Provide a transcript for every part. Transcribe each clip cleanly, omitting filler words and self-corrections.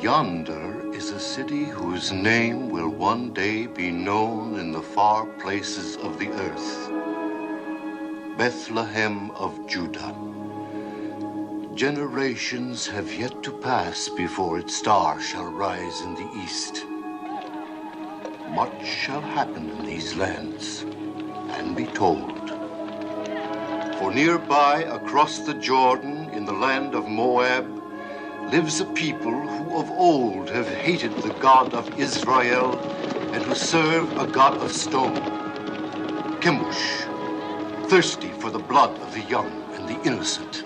Yonder is a city whose name will one day be known in the far places of the earth. Bethlehem of Judah. Generations have yet to pass before its star shall rise in the east. Much shall happen in these lands and be told. For nearby, across the Jordan, in the land of Moab, lives a people who of old have hated the God of Israel and who serve a God of stone, Chemosh, thirsty for the blood of the young and the innocent.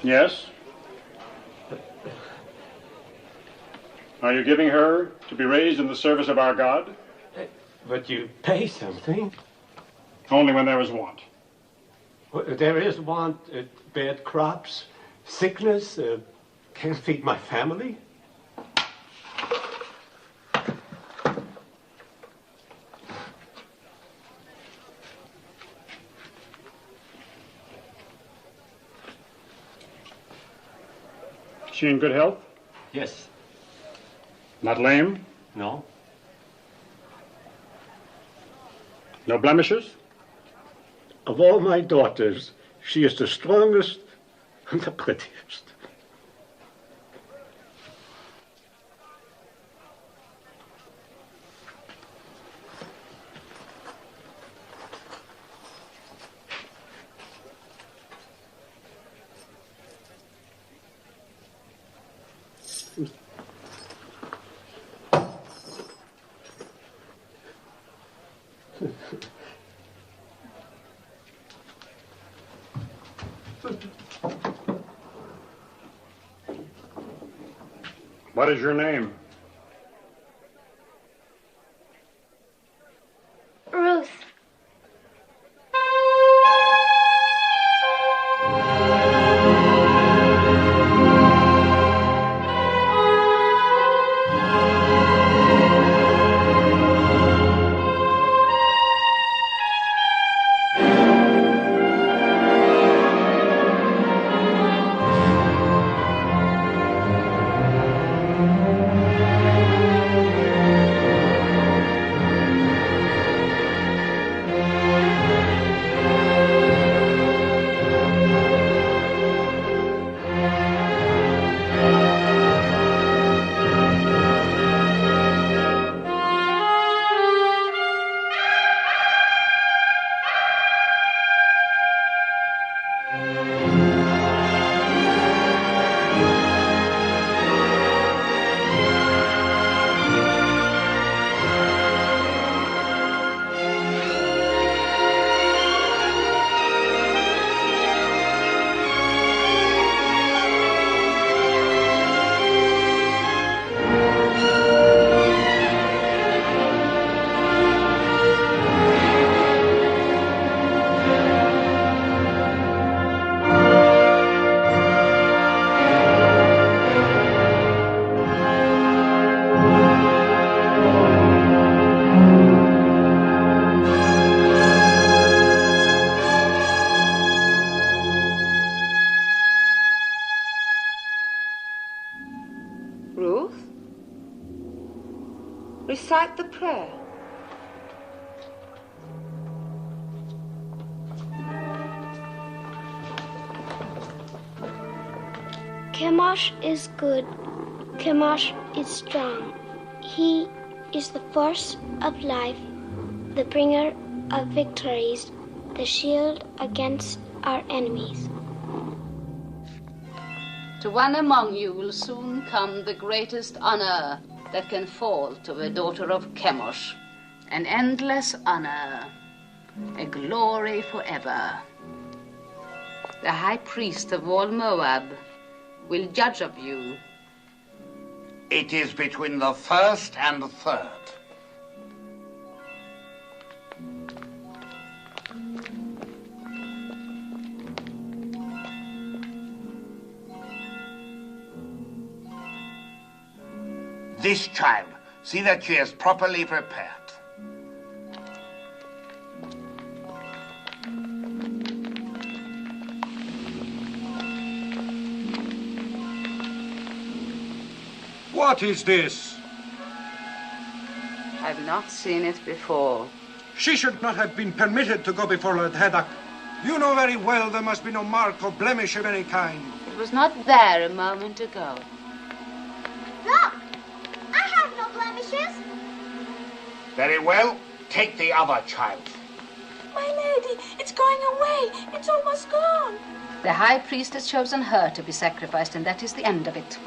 Yes? Are you giving her to be raised in the service of our God? But you pay something. Only when there is want. There is want, bad crops, sickness, can't feed my family. She in good health? Yes. Not lame? No. No blemishes? Of all my daughters, she is the strongest and the prettiest. What is your name? Ruth. Recite the prayer. Chemosh is good. Chemosh is strong. He is the force of life, the bringer of victories, the shield against our enemies. To one among you will soon come the greatest honor that can fall to the daughter of Chemosh, an endless honor, a glory forever. The high priest of all Moab will judge of you. It is between the first and the third. This child, see that she is properly prepared. What is this? I've not seen it before. She should not have been permitted to go before Lord Haddock. You know very well there must be no mark or blemish of any kind. It was not there a moment ago. Look! I have no blemishes. Very well. Take the other child. My lady, it's going away. It's almost gone. The high priest has chosen her to be sacrificed, and that is the end of it.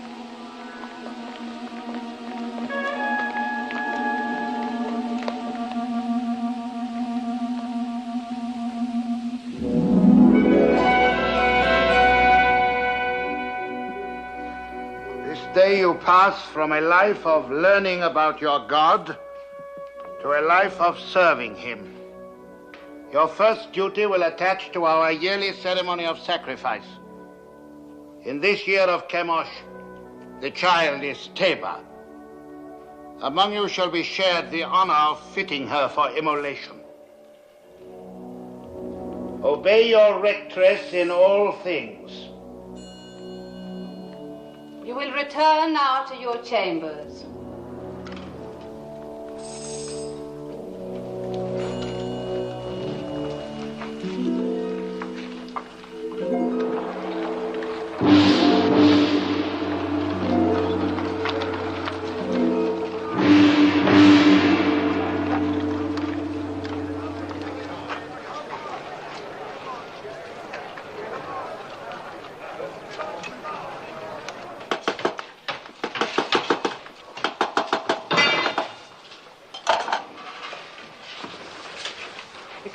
Day you pass from a life of learning about your God to a life of serving him. Your first duty will attach to our yearly ceremony of sacrifice. In this year of Chemosh, the child is Teba. Among you shall be shared the honor of fitting her for immolation. Obey your rectress in all things. You will return now to your chambers.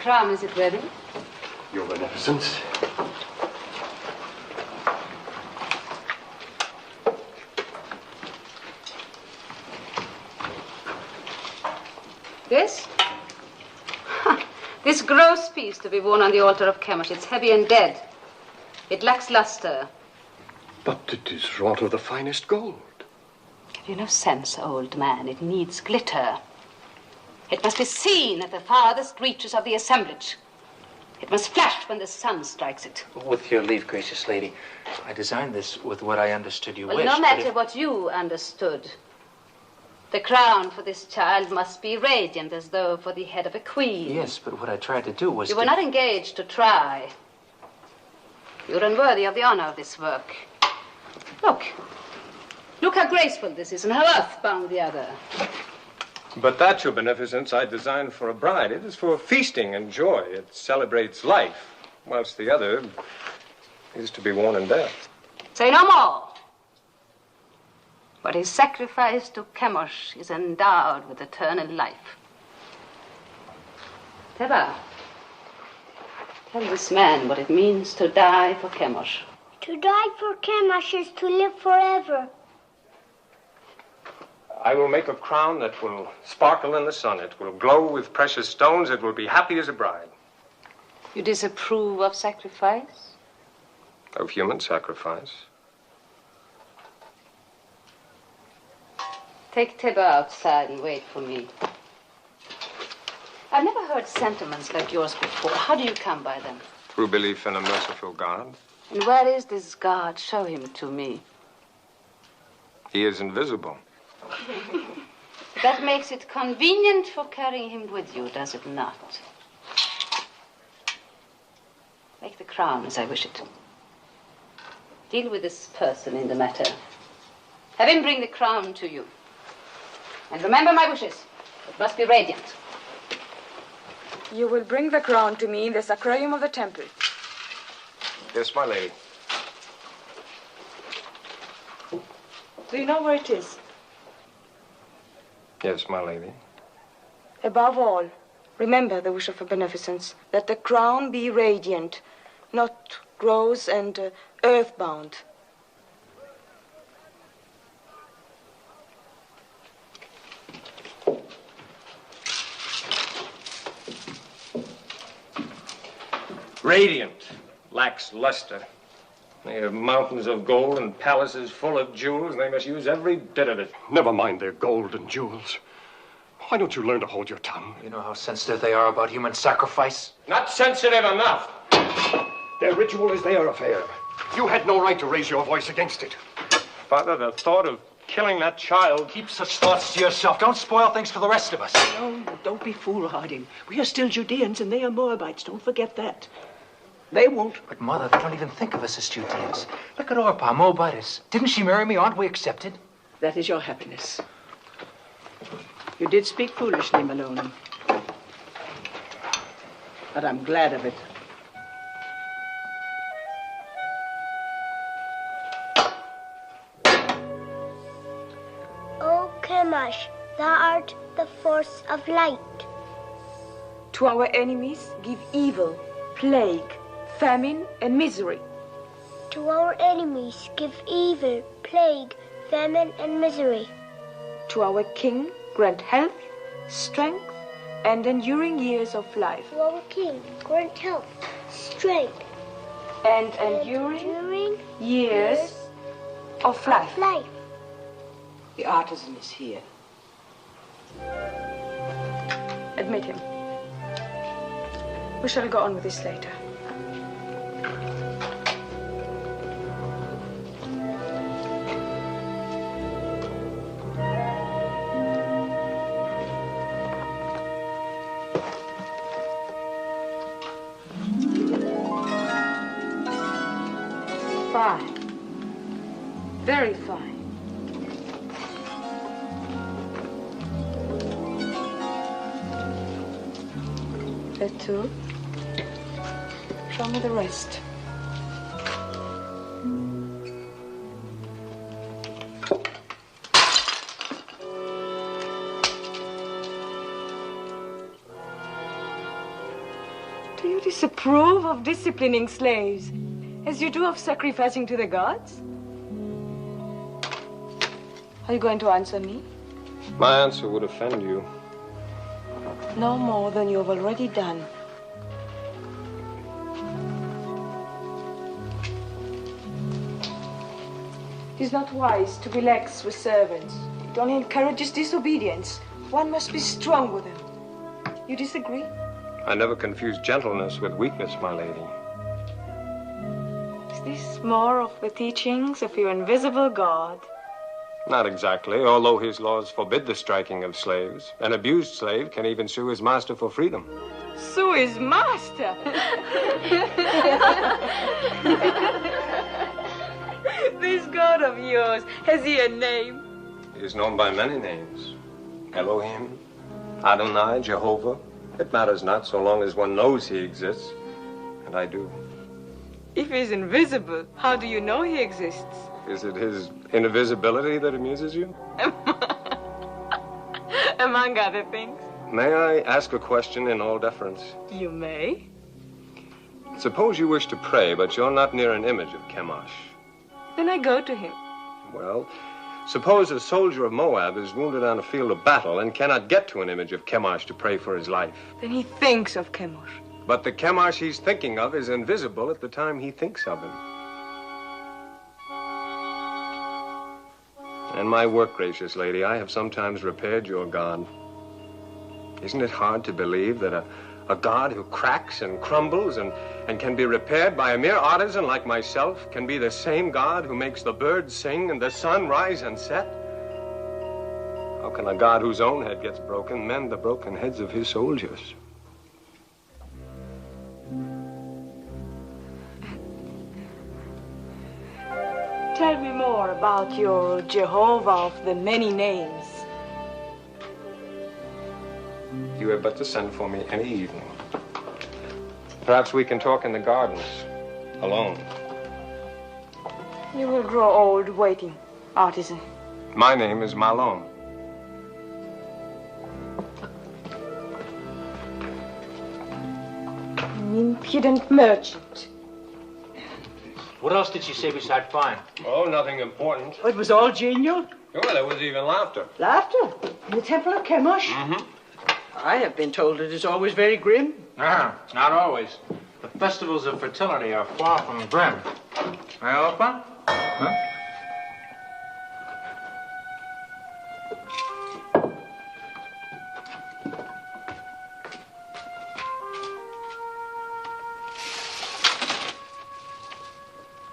Crown, is it ready? Your Beneficence. This? This gross piece to be worn on the altar of Chemosh. It's heavy and dead. It lacks luster. But it is wrought of the finest gold. Have you no sense, old man? It needs glitter. It must be seen at the farthest reaches of the assemblage. It must flash when the sun strikes it. With your leave, gracious lady, I designed this with what I understood you wished. No matter what you understood. The crown for this child must be radiant as though for the head of a queen. Yes, but what I tried to do was You were not engaged to try. You're unworthy of the honor of this work. Look. Look how graceful this is and how earthbound the other. But that, Your Beneficence, I designed for a bride. It is for feasting and joy. It celebrates life, whilst the other is to be worn in death. Say no more. What is sacrificed to Chemosh is endowed with eternal life. Teba, tell this man what it means to die for Chemosh. To die for Chemosh is to live forever. I will make a crown that will sparkle in the sun. It will glow with precious stones. It will be happy as a bride. You disapprove of sacrifice? Of human sacrifice. Take Teba outside and wait for me. I've never heard sentiments like yours before. How do you come by them? Through belief in a merciful God. And where is this God? Show him to me. He is invisible. That makes it convenient for carrying him with you, does it not? Make the crown as I wish it. Deal with this person in the matter. Have him bring the crown to you. And remember my wishes. It must be radiant. You will bring the crown to me in the sacrarium of the temple. Yes, my lady. Do you know where it is? Yes, my lady. Above all, remember the wish of a beneficence, that the crown be radiant, not gross and earthbound. Radiant, lacks luster. They have mountains of gold and palaces full of jewels, and they must use every bit of it. Never mind their gold and jewels. Why don't you learn to hold your tongue? You know how sensitive they are about human sacrifice? Not sensitive enough. Their ritual is their affair. You had no right to raise your voice against it. Father, the thought of killing that child... Keep such thoughts to yourself. Don't spoil things for the rest of us. No, don't be foolhardy. We are still Judeans and they are Moabites. Don't forget that. They won't. But, Mother, they don't even think of us as Judeans. Look at Orpah, Moabitess. Didn't she marry me? Aren't we accepted? That is your happiness. You did speak foolishly, Maloney. But I'm glad of it. O Chemosh, thou art the force of light. To our enemies, give evil, plague, famine, and misery. To our enemies, give evil, plague, famine, and misery. To our king, grant health, strength, and enduring years of life. To our king, grant health, strength, and enduring years of life. The artisan is here. Admit him. We shall go on with this later. Fine. Very fine. That too. Show me the rest. Do you disapprove of disciplining slaves, as you do of sacrificing to the gods? Are you going to answer me? My answer would offend you. No more than you have already done. It is not wise to be lax with servants. It only encourages disobedience. One must be strong with them. You disagree? I never confuse gentleness with weakness, my lady. Is this more of the teachings of your invisible God? Not exactly, although his laws forbid the striking of slaves. An abused slave can even sue his master for freedom. Sue his master? This God of yours, has he a name? He is known by many names. Elohim, Adonai, Jehovah. It matters not so long as one knows he exists. And I do. If he's invisible, how do you know he exists? Is it his invisibility that amuses you? Among other things. May I ask a question in all deference? You may. Suppose you wish to pray, but you're not near an image of Chemosh. Then I go to him. Well, suppose a soldier of Moab is wounded on a field of battle and cannot get to an image of Chemosh to pray for his life. Then he thinks of Chemosh. But the Chemosh he's thinking of is invisible at the time he thinks of him. In my work, gracious lady, I have sometimes repaired your God. Isn't it hard to believe that a God who cracks and crumbles and can be repaired by a mere artisan like myself can be the same God who makes the birds sing and the sun rise and set? How can a God whose own head gets broken mend the broken heads of his soldiers? Tell me more about your Jehovah of the many names. You have but to send for me any evening. Perhaps we can talk in the gardens, alone. You will grow old waiting, artisan. My name is Malone. An impudent merchant. What else did she say beside fine? Oh, nothing important. It was all genial. Oh, there was even laughter. Laughter? In the temple of Chemosh? Mm-hmm. I have been told it is always very grim. Not always. The festivals of fertility are far from grim. Eh, Opa? Huh?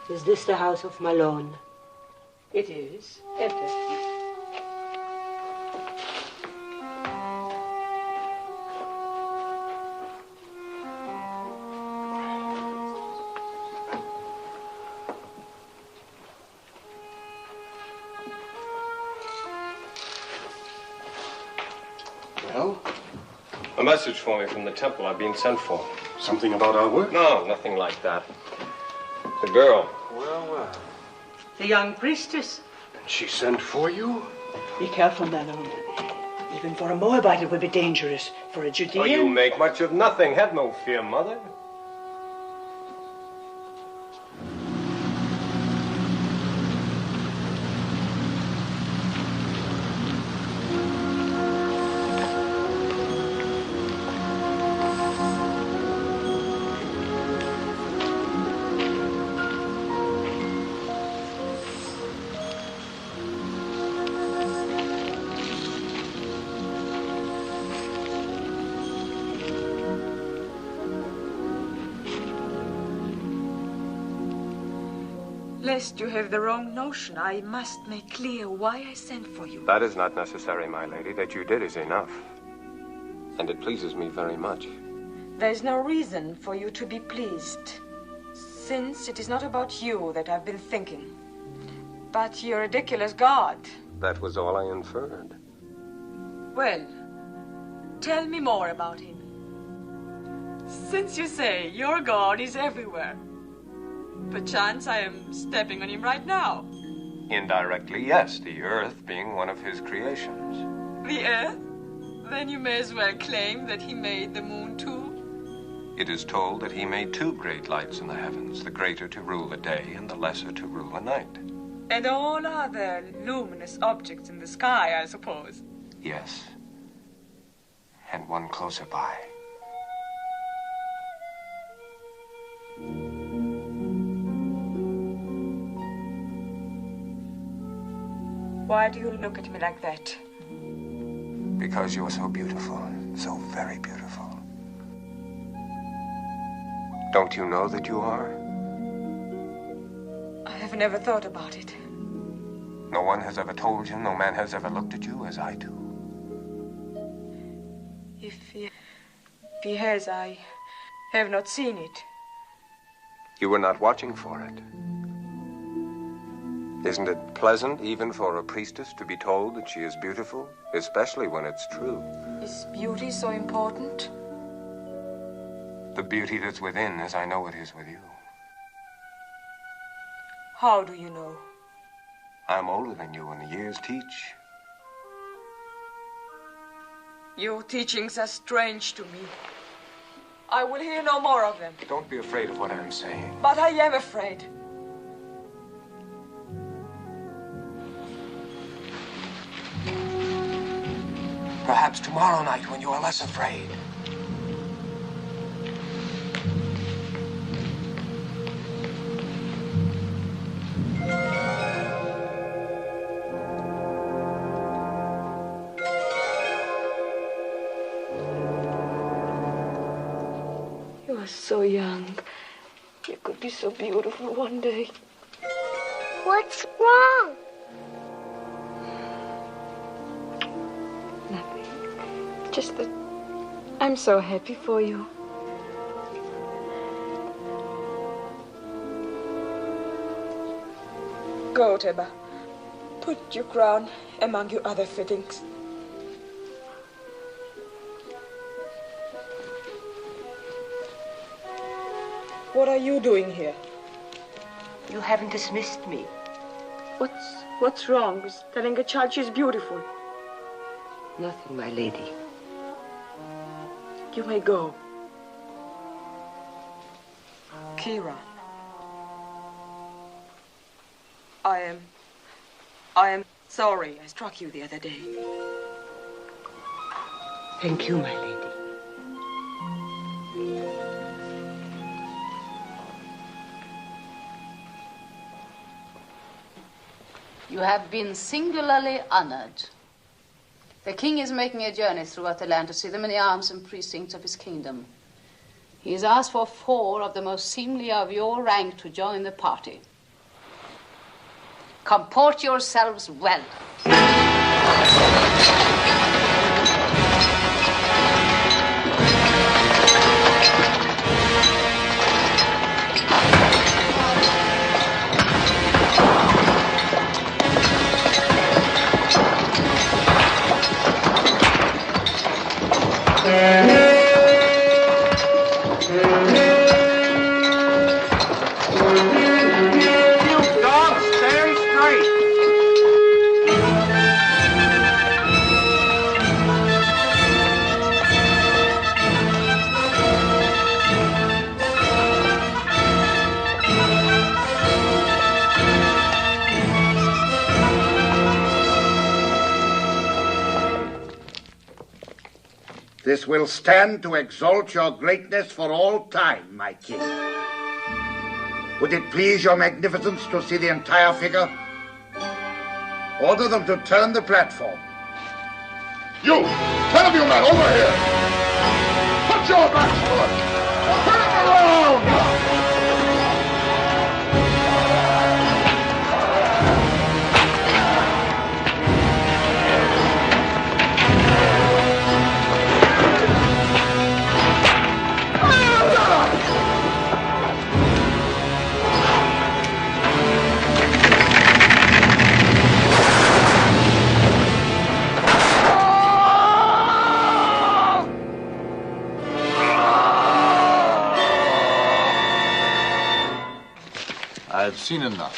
Is this the house of Malone? It is. Enter. Well? A message for me from the temple. I've been sent for. Something about our work? No, nothing like that. The girl. Well, well. The young priestess. And she sent for you? Be careful, Malone. Even for a Moabite, it would be dangerous. For a Judean... Oh, you make much of nothing. Have no fear, Mother. Lest you have the wrong notion, I must make clear why I sent for you. That is not necessary, my lady. That you did is enough. And it pleases me very much. There's no reason for you to be pleased, since it is not about you that I've been thinking, but your ridiculous God. That was all I inferred. Well, tell me more about him. Since you say your God is everywhere, perchance I am stepping on him right now. Indirectly, yes, the earth being one of his creations. The earth? Then you may as well claim that he made the moon too. It is told that he made two great lights in the heavens, the greater to rule the day and the lesser to rule the night. And all other luminous objects in the sky, I suppose. Yes. And one closer by. Why do you look at me like that? Because you're so beautiful, so very beautiful. Don't you know that you are? I have never thought about it. No one has ever told you, no man has ever looked at you as I do. If he has, I have not seen it. You were not watching for it. Isn't it pleasant, even for a priestess, to be told that she is beautiful, especially when it's true? Is beauty so important? The beauty that's within, as I know it is with you. How do you know? I'm older than you, and the years teach. Your teachings are strange to me. I will hear no more of them. Don't be afraid of what I'm saying. But I am afraid. Perhaps tomorrow night when you are less afraid. You are so young. You could be so beautiful one day. What's wrong? Nothing. Just that I'm so happy for you. Go, Teba. Put your crown among your other fittings. What are you doing here? You haven't dismissed me. What's wrong with telling a child she's beautiful? Nothing, my lady. You may go. Kira. I am sorry I struck you the other day. Thank you, my lady. You have been singularly honored. The king is making a journey throughout the land to see the many arms and precincts of his kingdom. He has asked for 4 of the most seemly of your rank to join the party. Comport yourselves well. This will stand to exalt your greatness for all time, my king. Would it please your magnificence to see the entire figure? Order them to turn the platform. You! 10 of you men, over here! Put your backs to it! Turn it around! I've seen enough.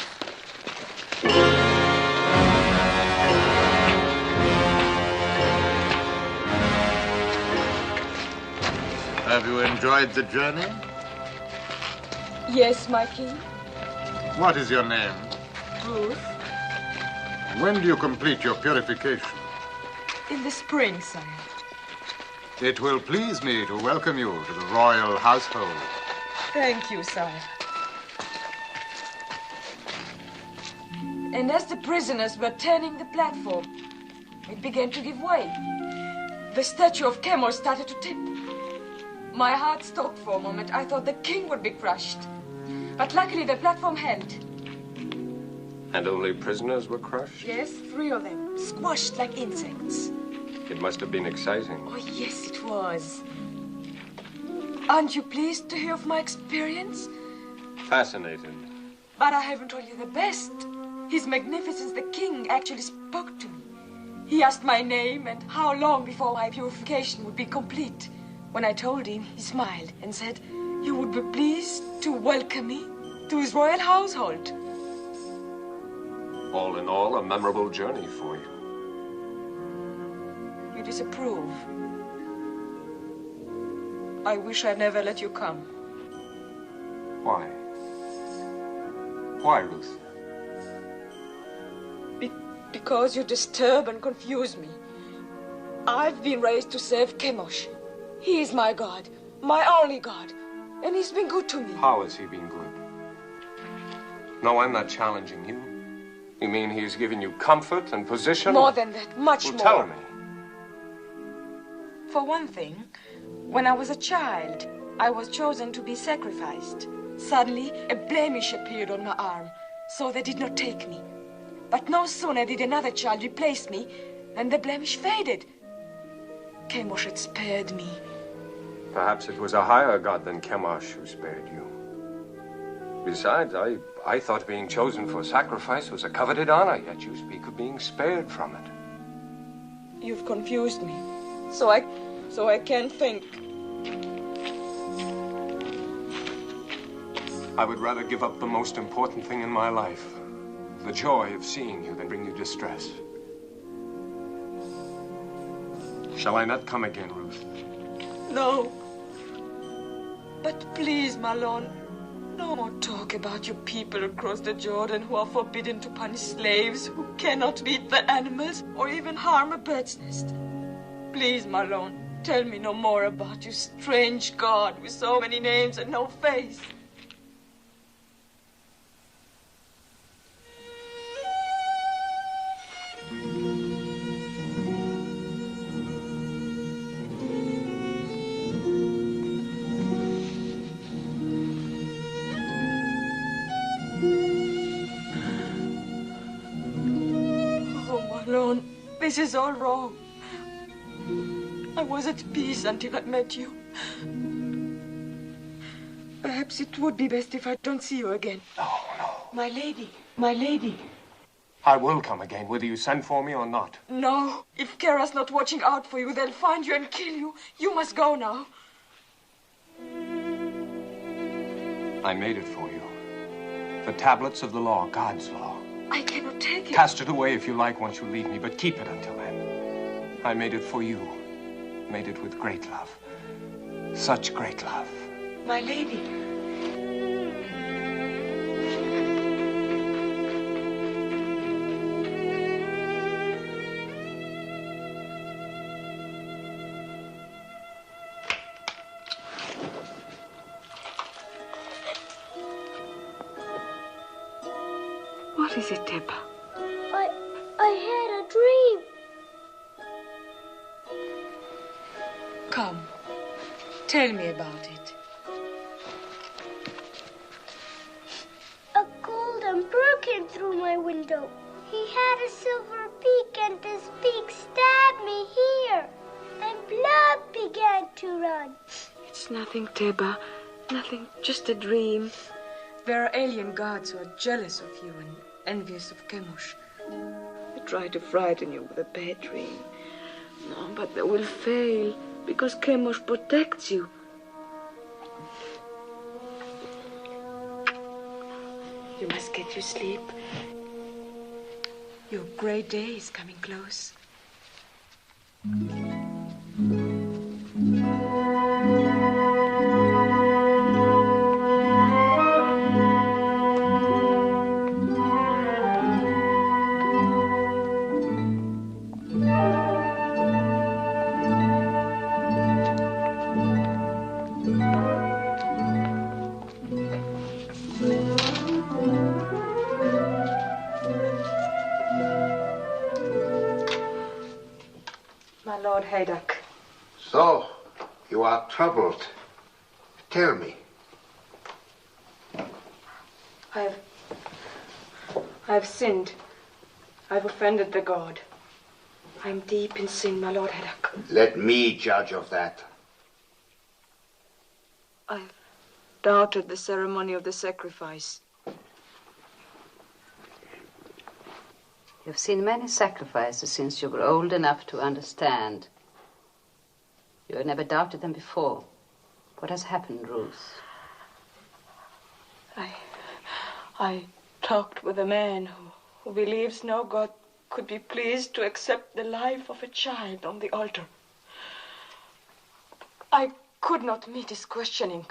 Have you enjoyed the journey? Yes, my king. What is your name? Ruth. When do you complete your purification? In the spring, sire. It will please me to welcome you to the royal household. Thank you, sire. And as the prisoners were turning the platform, it began to give way. The statue of Chemosh started to tip. My heart stopped for a moment. I thought the king would be crushed. But luckily the platform held. And only prisoners were crushed? Yes, 3 of them, squashed like insects. It must have been exciting. Oh, yes, it was. Aren't you pleased to hear of my experience? Fascinated. But I haven't told you the best. His Magnificence the King actually spoke to me. He asked my name and how long before my purification would be complete. When I told him, he smiled and said, "You would be pleased to welcome me to his royal household." All in all, a memorable journey for you. You disapprove. I wish I'd never let you come. Why? Why, Ruth? Because you disturb and confuse me. I've been raised to serve Chemosh. He is my God, my only God, and he's been good to me. How has he been good? No, I'm not challenging you. You mean he's given you comfort and position? More than that, much more. Tell me. For one thing, when I was a child, I was chosen to be sacrificed. Suddenly, a blemish appeared on my arm, so they did not take me. But no sooner did another child replace me than the blemish faded. Chemosh had spared me. Perhaps it was a higher god than Chemosh who spared you. Besides, I thought being chosen for sacrifice was a coveted honor, yet you speak of being spared from it. You've confused me, so I can't think. I would rather give up the most important thing in my life, the joy of seeing you, than bring you distress. Shall I not come again, Ruth? No. But please, my lord, no more talk about your people across the Jordan who are forbidden to punish slaves, who cannot beat the animals or even harm a bird's nest. Please, my lord, tell me no more about your strange God with so many names and no face. This is all wrong. I was at peace until I met you. Perhaps it would be best if I don't see you again. No. My lady, my lady. I will come again, whether you send for me or not. No, if Kara's not watching out for you, they'll find you and kill you. You must go now. I made it for you. The tablets of the law, God's law. I cannot take it. Cast it away if you like once you leave me, but keep it until then. I made it for you. Made it with great love. Such great love. My lady. What is it, Teba? I had a dream. Come, tell me about it. A golden bird came through my window. He had a silver beak, and his beak stabbed me here. And blood began to run. It's nothing, Teba. Nothing, just a dream. There are alien gods who are jealous of you and envious of Chemosh. They try to frighten you with a bad dream. No, but they will fail, because Chemosh protects you. You must get your sleep. Your great day is coming close. My Lord Haydock. So, you are troubled. Tell me. I've sinned. I've offended the god. I'm deep in sin, my Lord Haydock. Let me judge of that. I've doubted the ceremony of the sacrifice. You've seen many sacrifices since you were old enough to understand. You had never doubted them before. What has happened, Ruth? I talked with a man who believes no God could be pleased to accept the life of a child on the altar. I could not meet his questioning.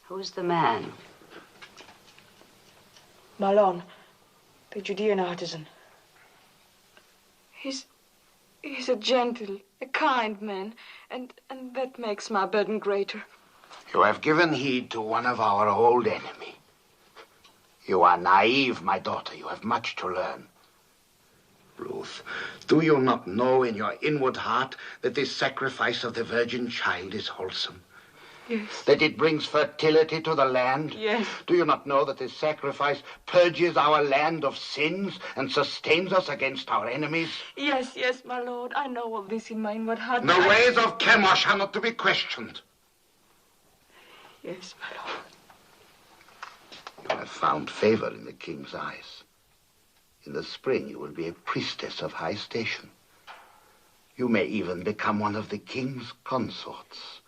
Who's the man? Malon, the Judean artisan. He's a gentle, a kind man, and that makes my burden greater. You have given heed to one of our old enemies. You are naive, my daughter. You have much to learn. Ruth, do you not know in your inward heart that this sacrifice of the virgin child is wholesome? Yes. That it brings fertility to the land? Yes. Do you not know that this sacrifice purges our land of sins and sustains us against our enemies? Yes, my Lord. I know all this in my inward heart. The ways of Chemosh are not to be questioned. Yes, my Lord. You have found favor in the king's eyes. In the spring, you will be a priestess of high station. You may even become one of the king's consorts.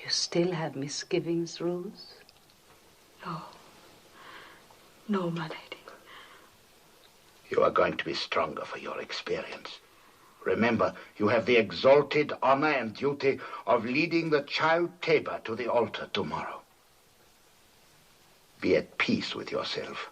You still have misgivings, Ruth? No, my lady. You are going to be stronger for your experience. Remember, you have the exalted honor and duty of leading the child Teba to the altar tomorrow. Be at peace with yourself.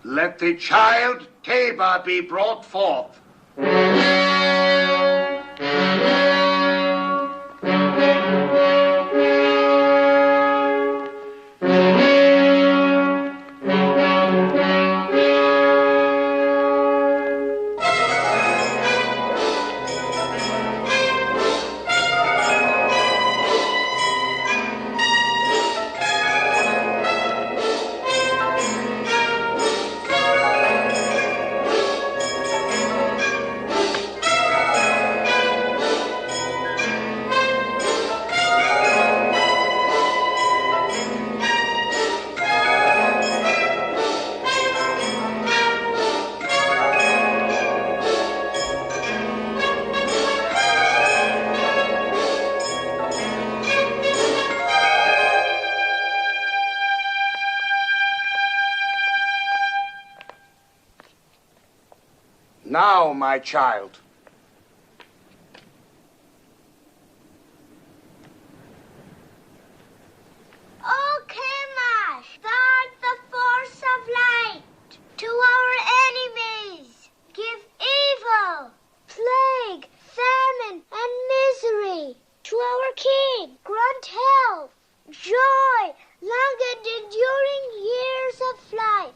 Let the child Teba be brought forth. Now, my child. Oh, Chemosh, guard the force of light. To our enemies, give evil, plague, famine, and misery. To our king, grant health, joy, long and enduring years of life.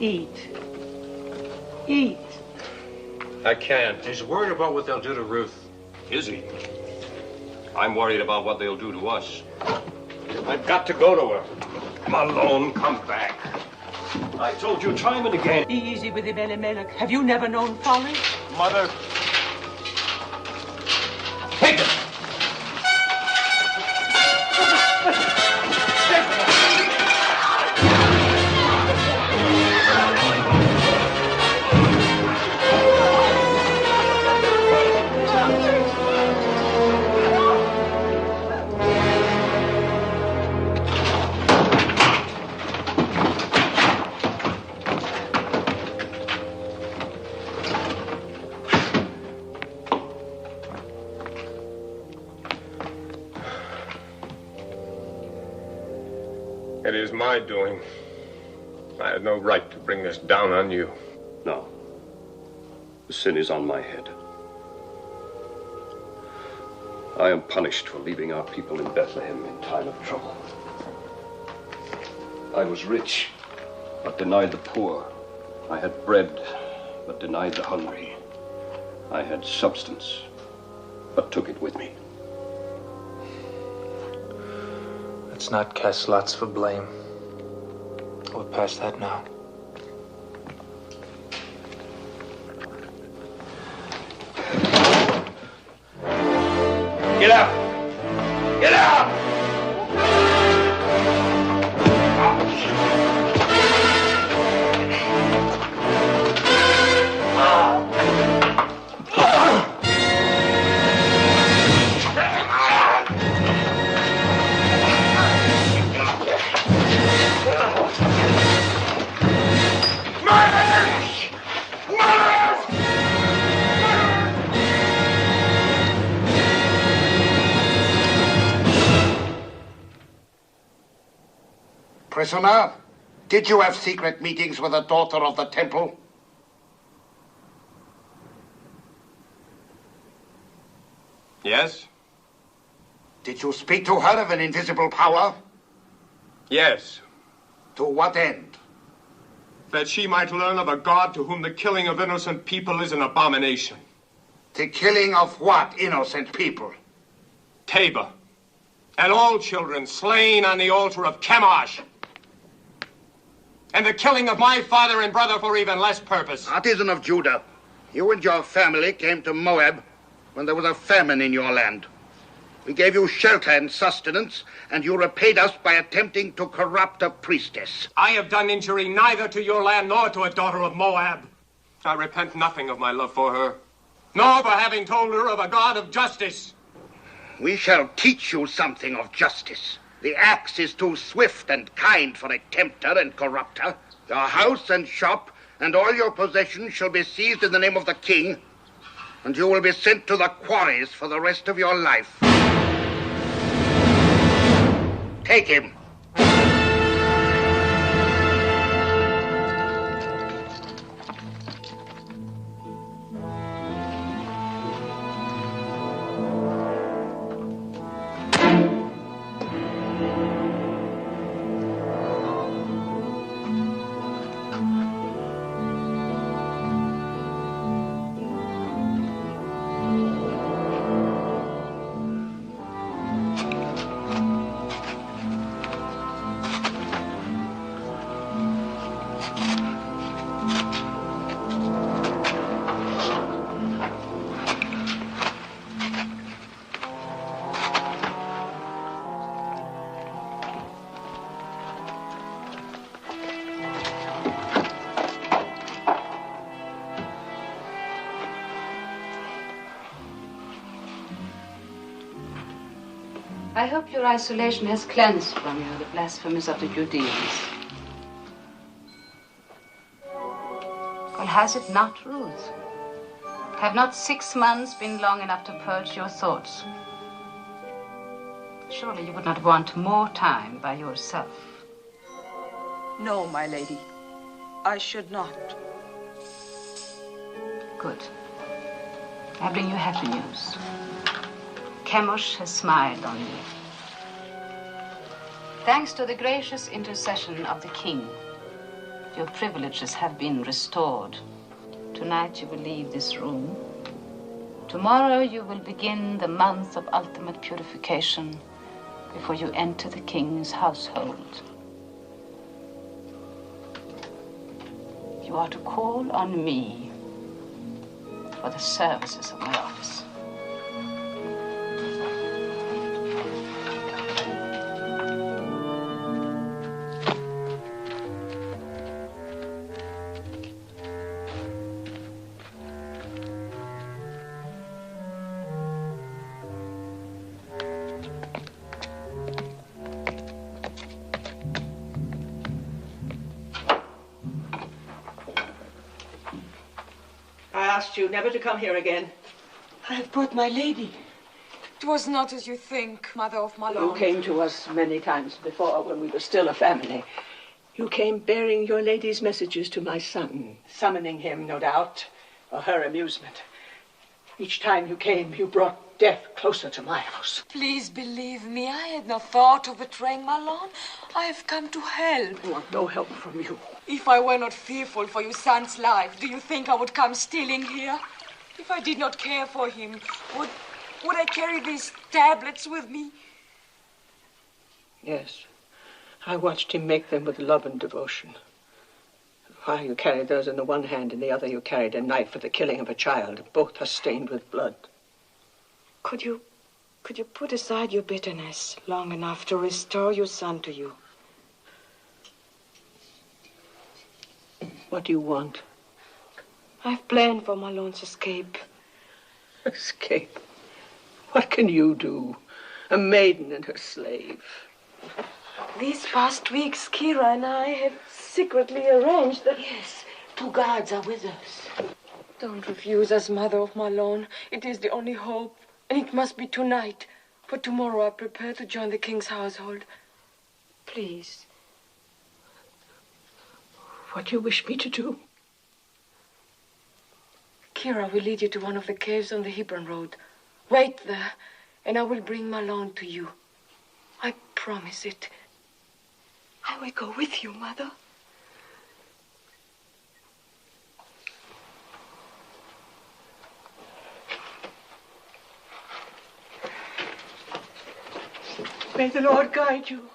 Eat. Eat. I can't. He's worried about what they'll do to Ruth. Is he? I'm worried about what they'll do to us. I've got to go to her. Malone, come back. I told you time and again. Be easy with him, Elimelech. Have you never known folly? Mother. Take it! It is my doing. I had no right to bring this down on you. No. The sin is on my head. I am punished for leaving our people in Bethlehem in time of trouble. I was rich, but denied the poor. I had bread, but denied the hungry. I had substance, but took it with me. Let's not cast lots for blame. We're past that now. Get up! Get up! Prisoner, did you have secret meetings with the daughter of the temple? Yes? Did you speak to her of an invisible power? Yes. To what end? That she might learn of a God to whom the killing of innocent people is an abomination. The killing of what innocent people? Tabor. And all children slain on the altar of Chemosh. And the killing of my father and brother for even less purpose. Artisan of Judah, you and your family came to Moab when there was a famine in your land. We gave you shelter and sustenance, and you repaid us by attempting to corrupt a priestess. I have done injury neither to your land nor to a daughter of Moab. I repent nothing of my love for her, nor for having told her of a God of justice. we shall teach you something of justice. The axe is too swift and kind for a tempter and corrupter. Your house and shop and all your possessions shall be seized in the name of the king, and you will be sent to the quarries for the rest of your life. Take him. I hope your isolation has cleansed from you the blasphemies of the Judeans. Well, has it not, Ruth? Have not 6 months been long enough to purge your thoughts? Surely you would not want more time by yourself. No, my lady. I should not. Good. I bring you happy news. Chemosh has smiled on you. Thanks to the gracious intercession of the king, your privileges have been restored. Tonight you will leave this room. Tomorrow you will begin the month of ultimate purification before you enter the king's household. You are to call on me for the services of my office. I asked you never to come here again. I have brought my lady. It was not as you think, Mother of my Lord. You came to us many times before when we were still a family. You came bearing your lady's messages to my son, summoning him, no doubt, for her amusement. Each time you came, you brought death closer to my house. Please believe me, I had no thought of betraying Malone. I have come to help. I want no help from you. If I were not fearful for your son's life, do you think I would come stealing here? If I did not care for him, would I carry these tablets with me? Yes. I watched him make them with love and devotion. While you carried those in the one hand, in the other you carried a knife for the killing of a child. Both are stained with blood. Could you put aside your bitterness long enough to restore your son to you? What do you want? I've planned for Malone's escape. Escape? What can you do? A maiden and her slave. These past weeks, Kira and I have secretly arranged that... Yes, 2 guards are with us. Don't refuse us, Mother of Malone. It is the only hope, and it must be tonight. For tomorrow I prepare to join the king's household. Please. What do you wish me to do? Kira will lead you to one of the caves on the Hebron road. Wait there, and I will bring Malone to you. I promise it. I will go with you, Mother. May the Lord guide you.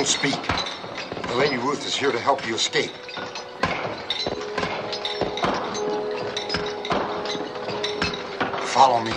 Don't speak. The Lady Ruth is here to help you escape. Follow me.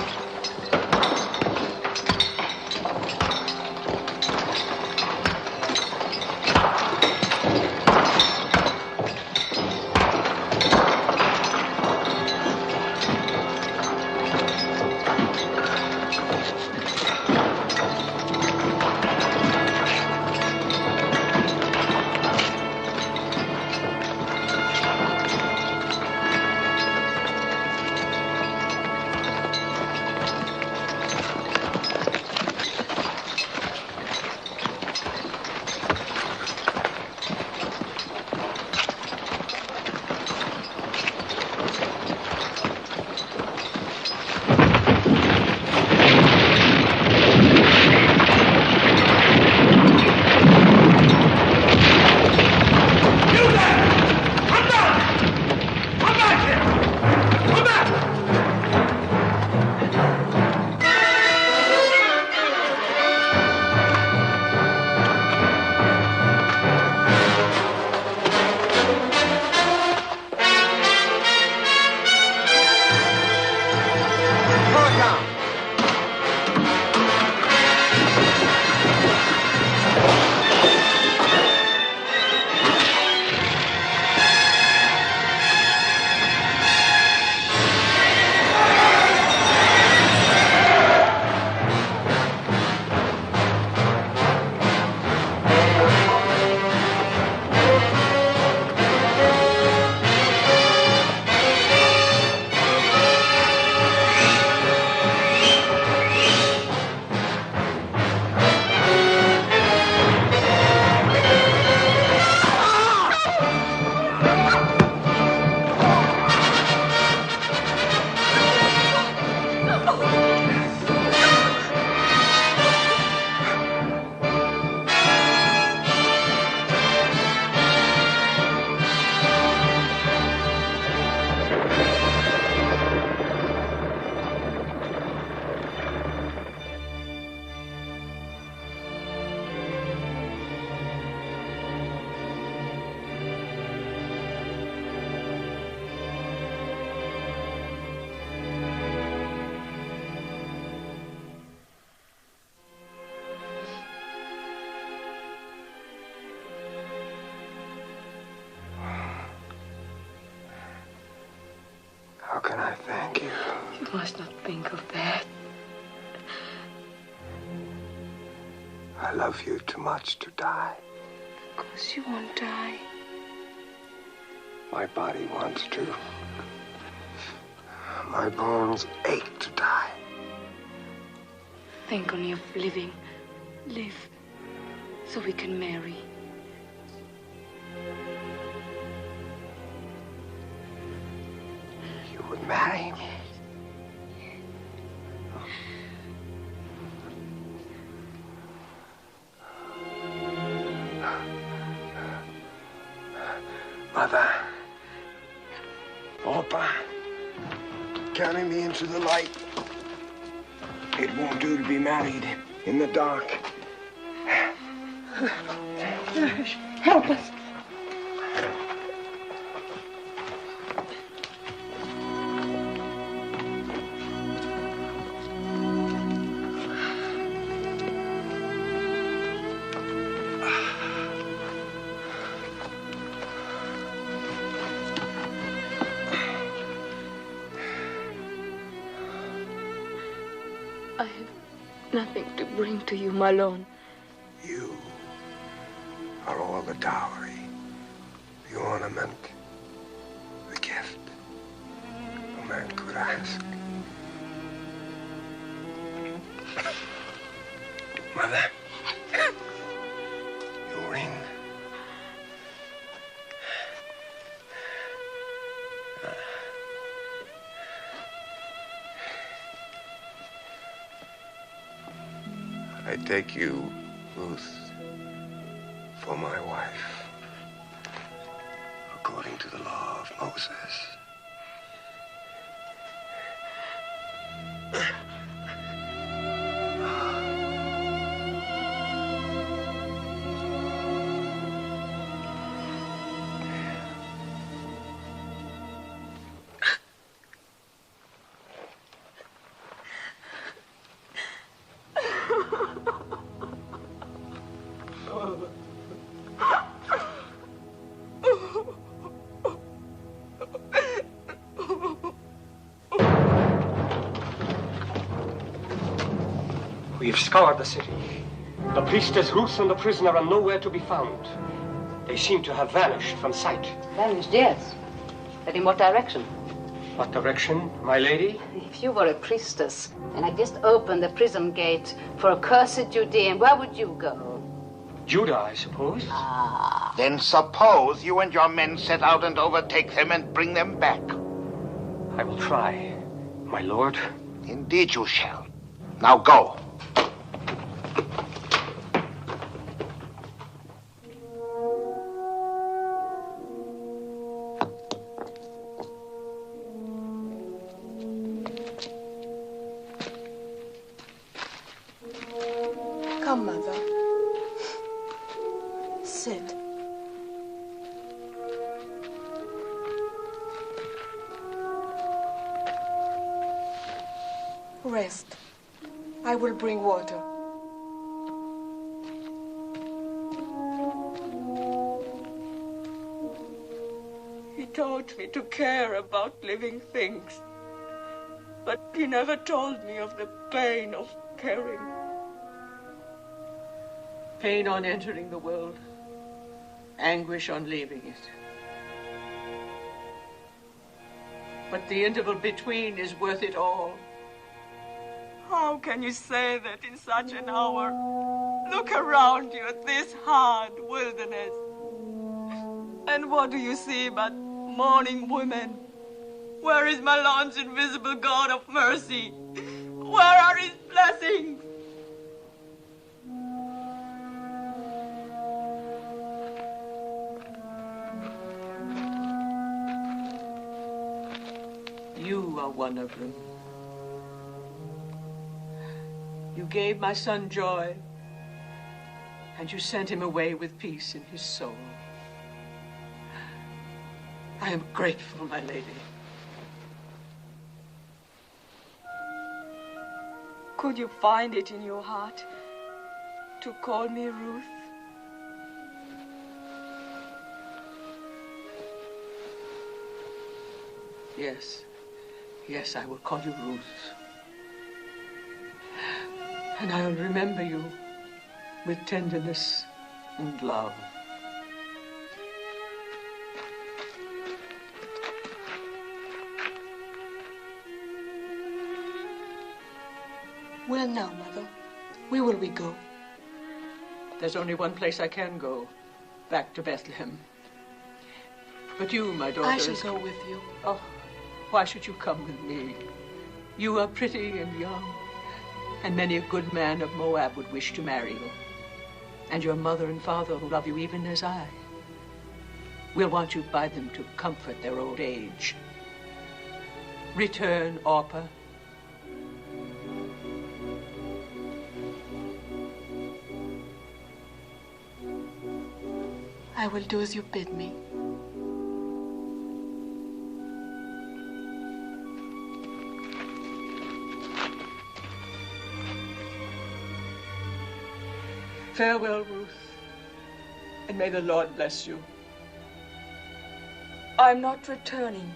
How can I thank you? You must not think of that. I love you too much to die. Of course you won't die. My body wants to. My bones ache to die. Think only of living. Live so we can marry. You would marry me? Mother. Opa. Carry me into the light. It won't do to be married in the dark. Help us. I have nothing to bring to you, Malone. You are all the dowry, the ornament, the gift a man could ask. Mother, your ring. I take you, Ruth, for my wife, according to the law of Moses. scoured the city. The priestess Ruth and the prisoner are nowhere to be found. They seem to have vanished from sight. Vanished, yes. But in what direction? What direction, my lady? If you were a priestess and I just opened the prison gate for a cursed Judean, where would you go? Judah, I suppose. Ah. Then suppose you and your men set out and overtake them and bring them back. I will try, my lord. Indeed you shall. Now go. Come, Mother. Sit. Rest. I will bring water. He taught me to care about living things, but he never told me of the pain of caring. Pain on entering the world, anguish on leaving it. But the interval between is worth it all. How can you say that in such an hour? Look around you at this hard wilderness. And what do you see but mourning women? Where is my Lord's invisible God of mercy? Where are his blessings? You are one of them. You gave my son joy, and you sent him away with peace in his soul. I am grateful, my lady. Could you find it in your heart to call me Ruth? Yes. Yes, I will call you Ruth. And I will remember you with tenderness and love. Well, now, Mother, where will we go? There's only one place I can go, back to Bethlehem. But you, my daughter... I shall go with you. Oh, why should you come with me? You are pretty and young, and many a good man of Moab would wish to marry you. And your mother and father will love you even as I. We'll want you by them to comfort their old age. Return, Orpah. I will do as you bid me. Farewell, Ruth, and may the Lord bless you. I'm not returning.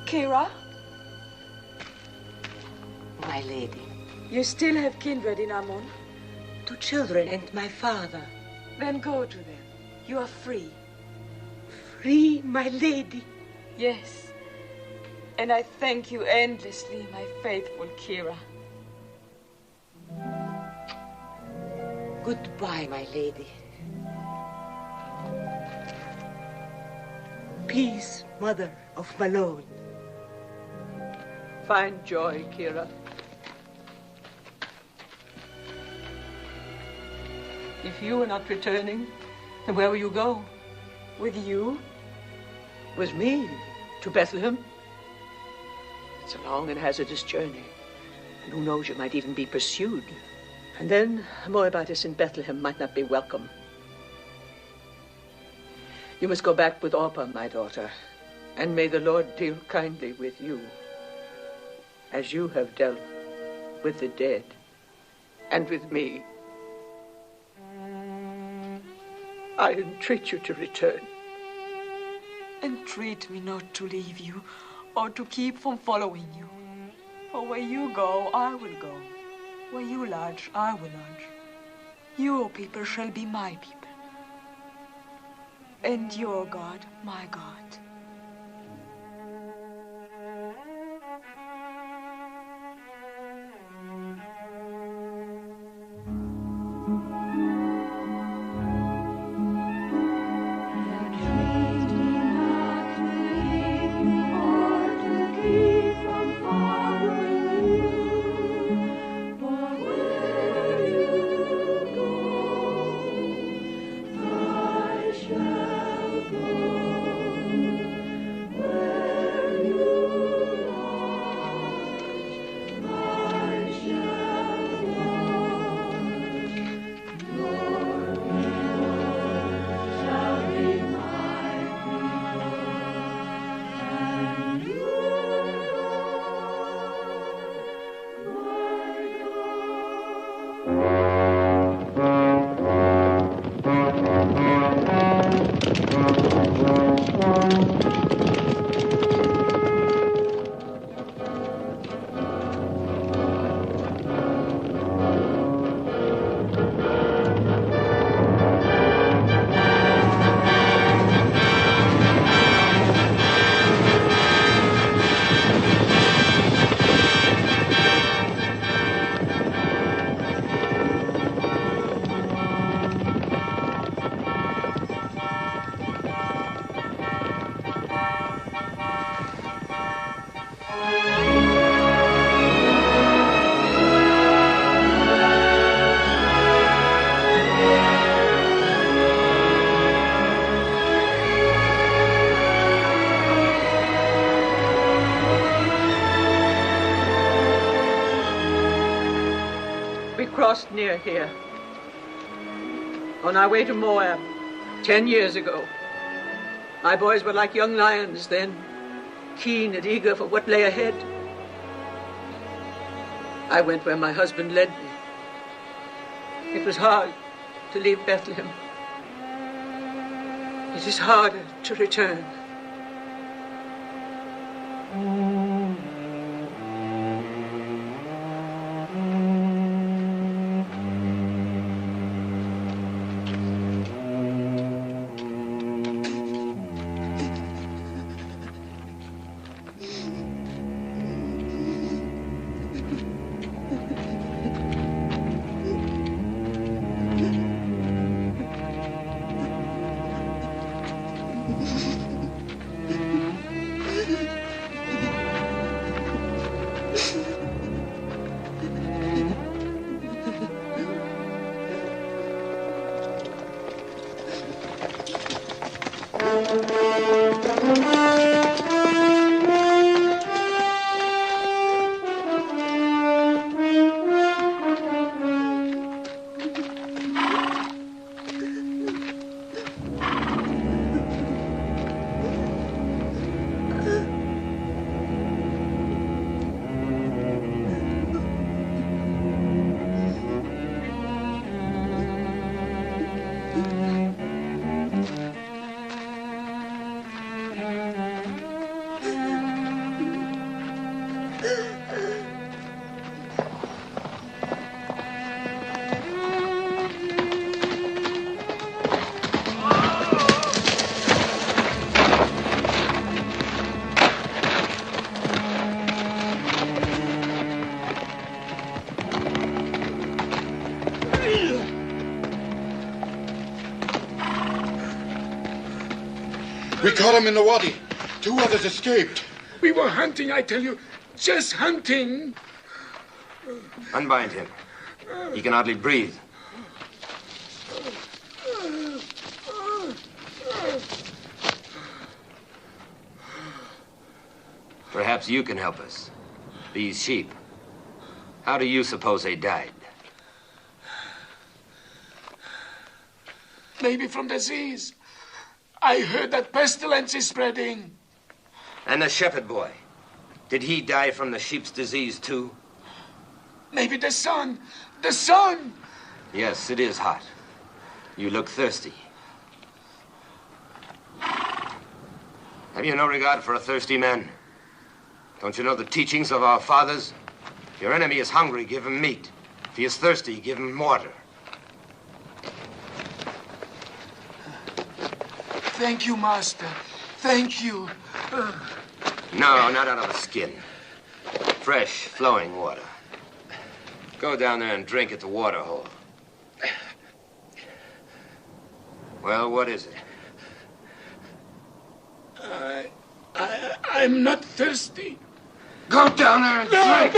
Kira? My lady. You still have kindred in Ammon? 2 children and my father. Then go to them. You are free. Free, my lady? Yes. And I thank you endlessly, my faithful Kira. Goodbye, my lady. Peace, mother of Malone. Find joy, Kira. If you are not returning, then where will you go? With you? With me? To Bethlehem? It's a long and hazardous journey. And who knows, you might even be pursued. And then a Moabitess in Bethlehem might not be welcome. You must go back with Orpah, my daughter, and may the Lord deal kindly with you, as you have dealt with the dead and with me. I entreat you to return. Entreat me not to leave you or to keep from following you. For where you go, I will go. Where you lodge, I will lodge. Your people shall be my people. And your God, my God. Crossed near here. On our way to Moab, 10 years ago. My boys were like young lions then, keen and eager for what lay ahead. I went where my husband led me. It was hard to leave Bethlehem. It is harder to return. We caught him in the wadi. 2 others escaped. We were hunting, I tell you. Just hunting. Unbind him. He can hardly breathe. Perhaps you can help us. These sheep. How do you suppose they died? Maybe from disease. I heard that pestilence is spreading. And the shepherd boy. Did he die from the sheep's disease too? Maybe the sun. The sun! Yes, it is hot. You look thirsty. Have you no regard for a thirsty man? Don't you know the teachings of our fathers? If your enemy is hungry, give him meat. If he is thirsty, give him water. Thank you, Master. Thank you. No, not out of a skin. Fresh, flowing water. Go down there and drink at the water hole. Well, what is it? I'm not thirsty. Go down there and drink!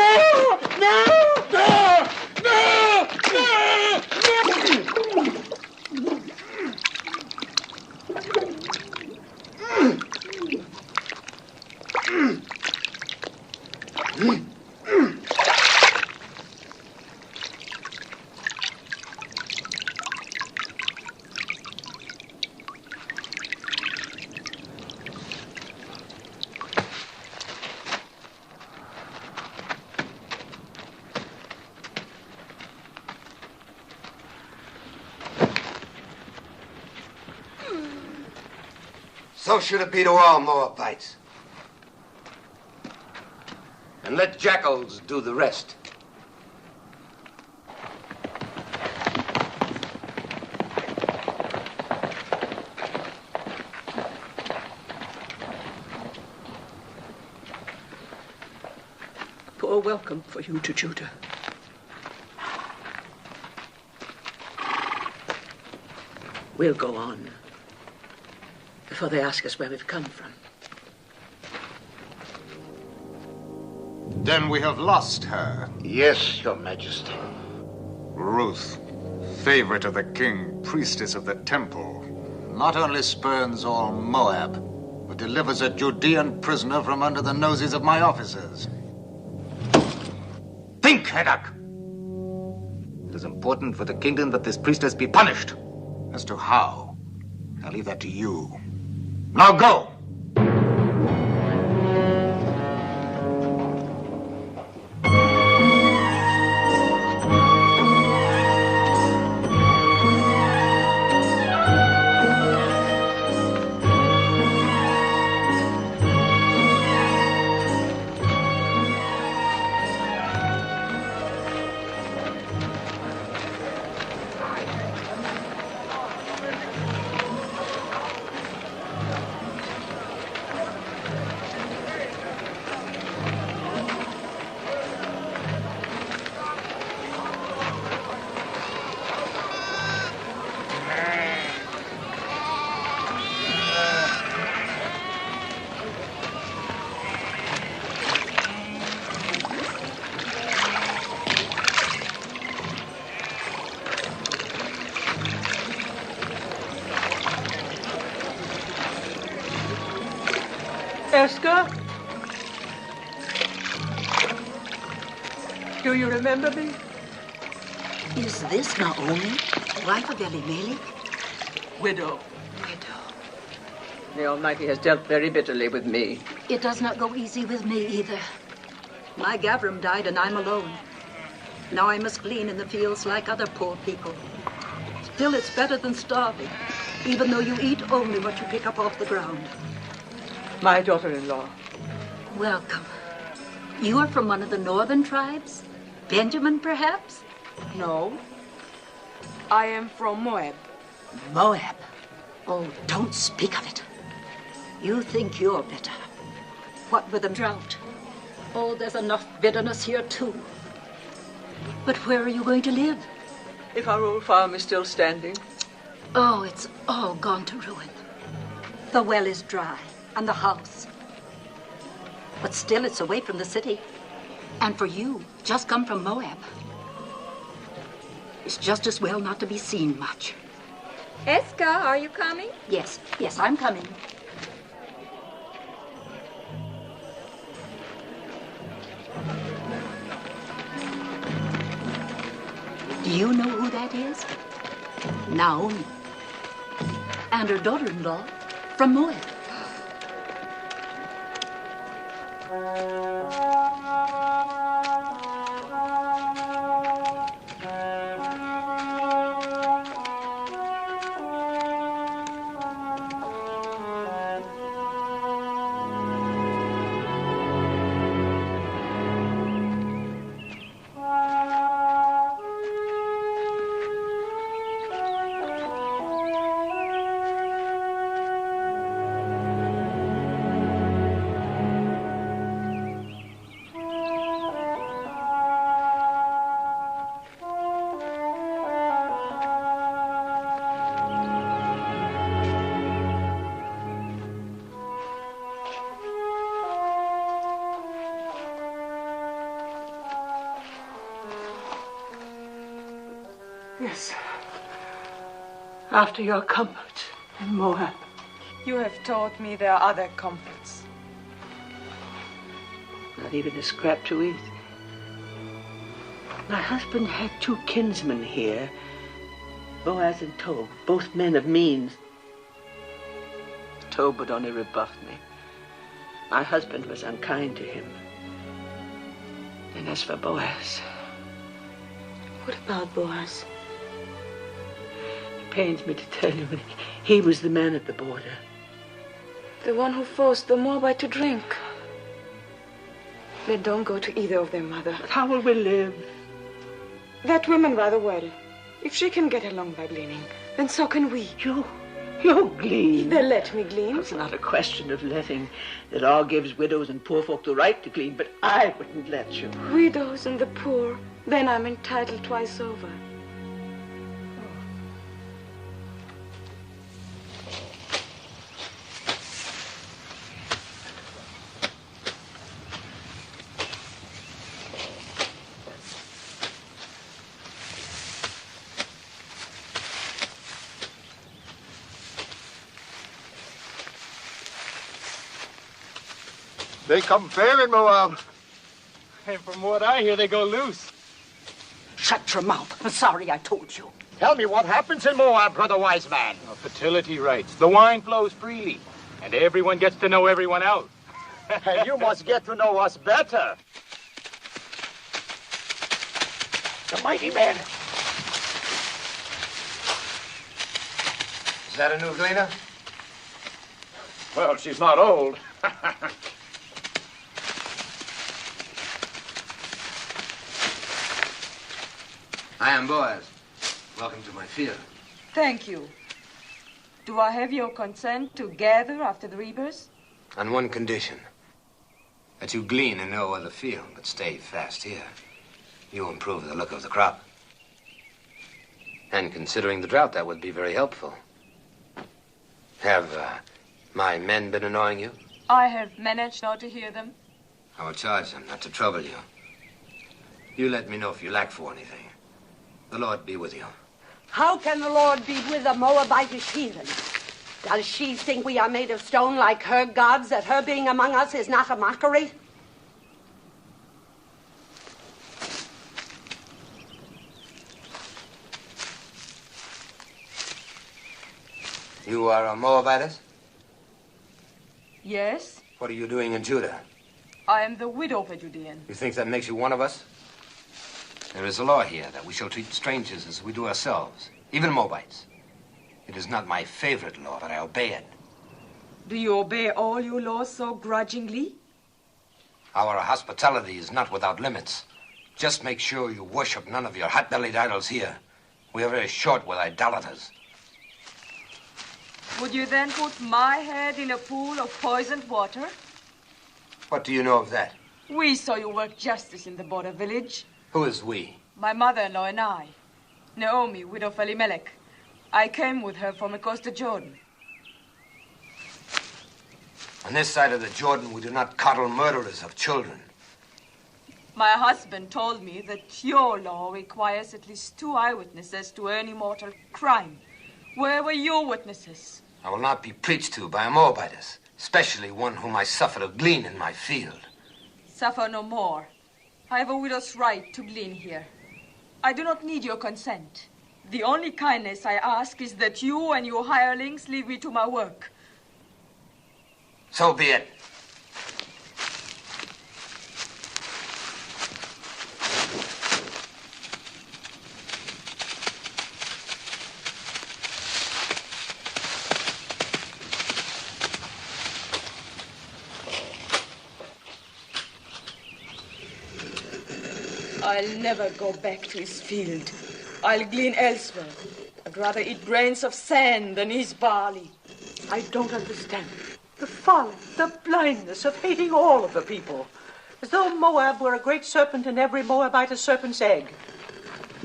So should it be to all Moabites. And let jackals do the rest. Poor welcome for you to Judah. We'll go on before they ask us where we've come from. Then we have lost her. Yes, Your Majesty. Ruth, favorite of the king, priestess of the temple, not only spurns all Moab, but delivers a Judean prisoner from under the noses of my officers. Think, Heddak! It is important for the kingdom that this priestess be punished. As to how, I'll leave that to you. Now go! Esther? Do you remember me? Is this Naomi, wife of Elimelech? Widow. The Almighty has dealt very bitterly with me. It does not go easy with me either. My Gavram died and I'm alone. Now I must glean in the fields like other poor people. Still, it's better than starving, even though you eat only what you pick up off the ground. My daughter-in-law. Welcome. You are from one of the northern tribes? Benjamin, perhaps? No. I am from Moab. Moab? Oh, don't speak of it. You think you're bitter. What with the drought? Oh, there's enough bitterness here, too. But where are you going to live? If our old farm is still standing. Oh, it's all gone to ruin. The well is dry, and the house. But still, it's away from the city. And for you, just come from Moab. It's just as well not to be seen much. Eska, are you coming? Yes, I'm coming. Do you know who that is? Naomi. And her daughter-in-law from Moab. Yes. After your comfort in Moab. You have taught me there are other comforts. Not even a scrap to eat. My husband had 2 kinsmen here, Boaz and Tob, both men of means. Tob would only rebuff me. My husband was unkind to him. And as for Boaz... What about Boaz? It pains me to tell you, but he was the man at the border. The one who forced the Moabite to drink. Then don't go to either of them, Mother. But how will we live? That woman rather well. If she can get along by gleaning, then so can we. You glean. They'll let me glean. It's not a question of letting. The law gives widows and poor folk the right to glean, but I wouldn't let you. Widows and the poor. Then I'm entitled twice over. They come fair in Moab. And from what I hear, they go loose. Shut your mouth. I'm sorry I told you. Tell me what happens in Moab, brother wise man. Fertility rights. The wine flows freely, and everyone gets to know everyone else. And you must get to know us better. The mighty man. Is that a new gleaner? Well, she's not old. I am Boaz. Welcome to my field. Thank you. Do I have your consent to gather after the reapers? On one condition. That you glean in no other field, but stay fast here. You improve the look of the crop. And considering the drought, that would be very helpful. Have my men been annoying you? I have managed not to hear them. I will charge them not to trouble you. You let me know if you lack for anything. The Lord be with you. How can the Lord be with a Moabitish heathen? Does she think we are made of stone like her gods, that her being among us is not a mockery? You are a Moabitess? Yes, What are you doing in Judah? I am the widow of a Judean. You think that makes you one of us? There is a law here that we shall treat strangers as we do ourselves, even Moabites. It is not my favorite law, but I obey it. Do you obey all your laws so grudgingly? Our hospitality is not without limits. Just make sure you worship none of your hot-bellied idols here. We are very short with idolaters. Would you then put my head in a pool of poisoned water? What do you know of that? We saw you work justice in the border village. Who is we? My mother-in-law and I. Naomi, widow of Elimelech. I came with her from across the Jordan. On this side of the Jordan, we do not coddle murderers of children. My husband told me that your law requires at least 2 eyewitnesses to any mortal crime. Where were your witnesses? I will not be preached to by a Moabitess, especially one whom I suffer to glean in my field. Suffer no more. I have a widow's right to glean here. I do not need your consent. The only kindness I ask is that you and your hirelings leave me to my work. So be it. I'll never go back to his field. I'll glean elsewhere. I'd rather eat grains of sand than his barley. I don't understand. The folly, the blindness of hating all of the people. As though Moab were a great serpent and every Moabite a serpent's egg.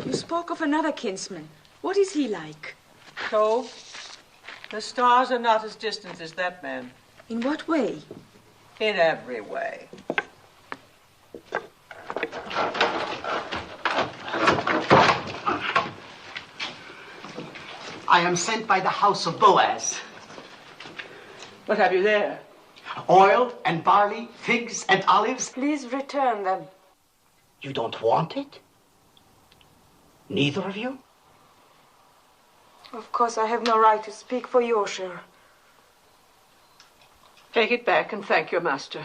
You spoke of another kinsman. What is he like? So, the stars are not as distant as that man. In what way? In every way. I am sent by the house of Boaz. What have you there? Oil and barley, figs and olives. Please return them. You don't want it? Neither of you? Of course, I have no right to speak for your share. Take it back and thank your master.